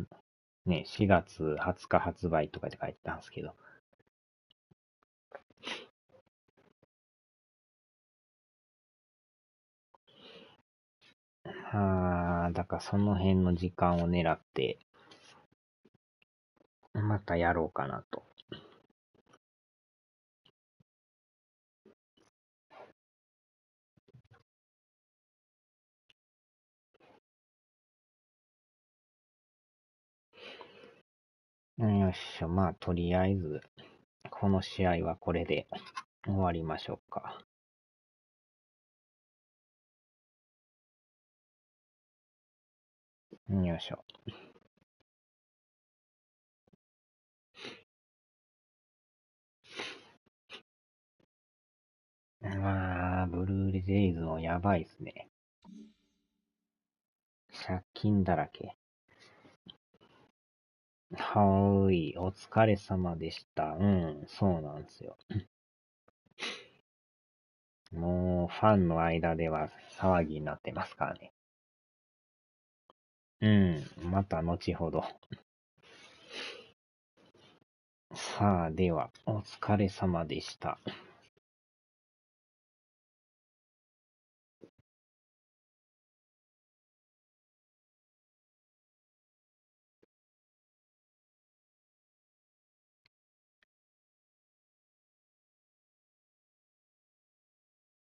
Speaker 4: ね、4月20日発売とかって書いてたんですけど。だからその辺の時間を狙って、またやろうかなと。よっしゃ、まあ、とりあえず、この試合はこれで終わりましょうか。よいしょ。まあ、ブルージェイズもやばいっすね。借金だらけ。はーい、お疲れ様でした。そうなんですよ。もう、ファンの間では騒ぎになってますからね。また後ほど。さあ、では、お疲れ様でした。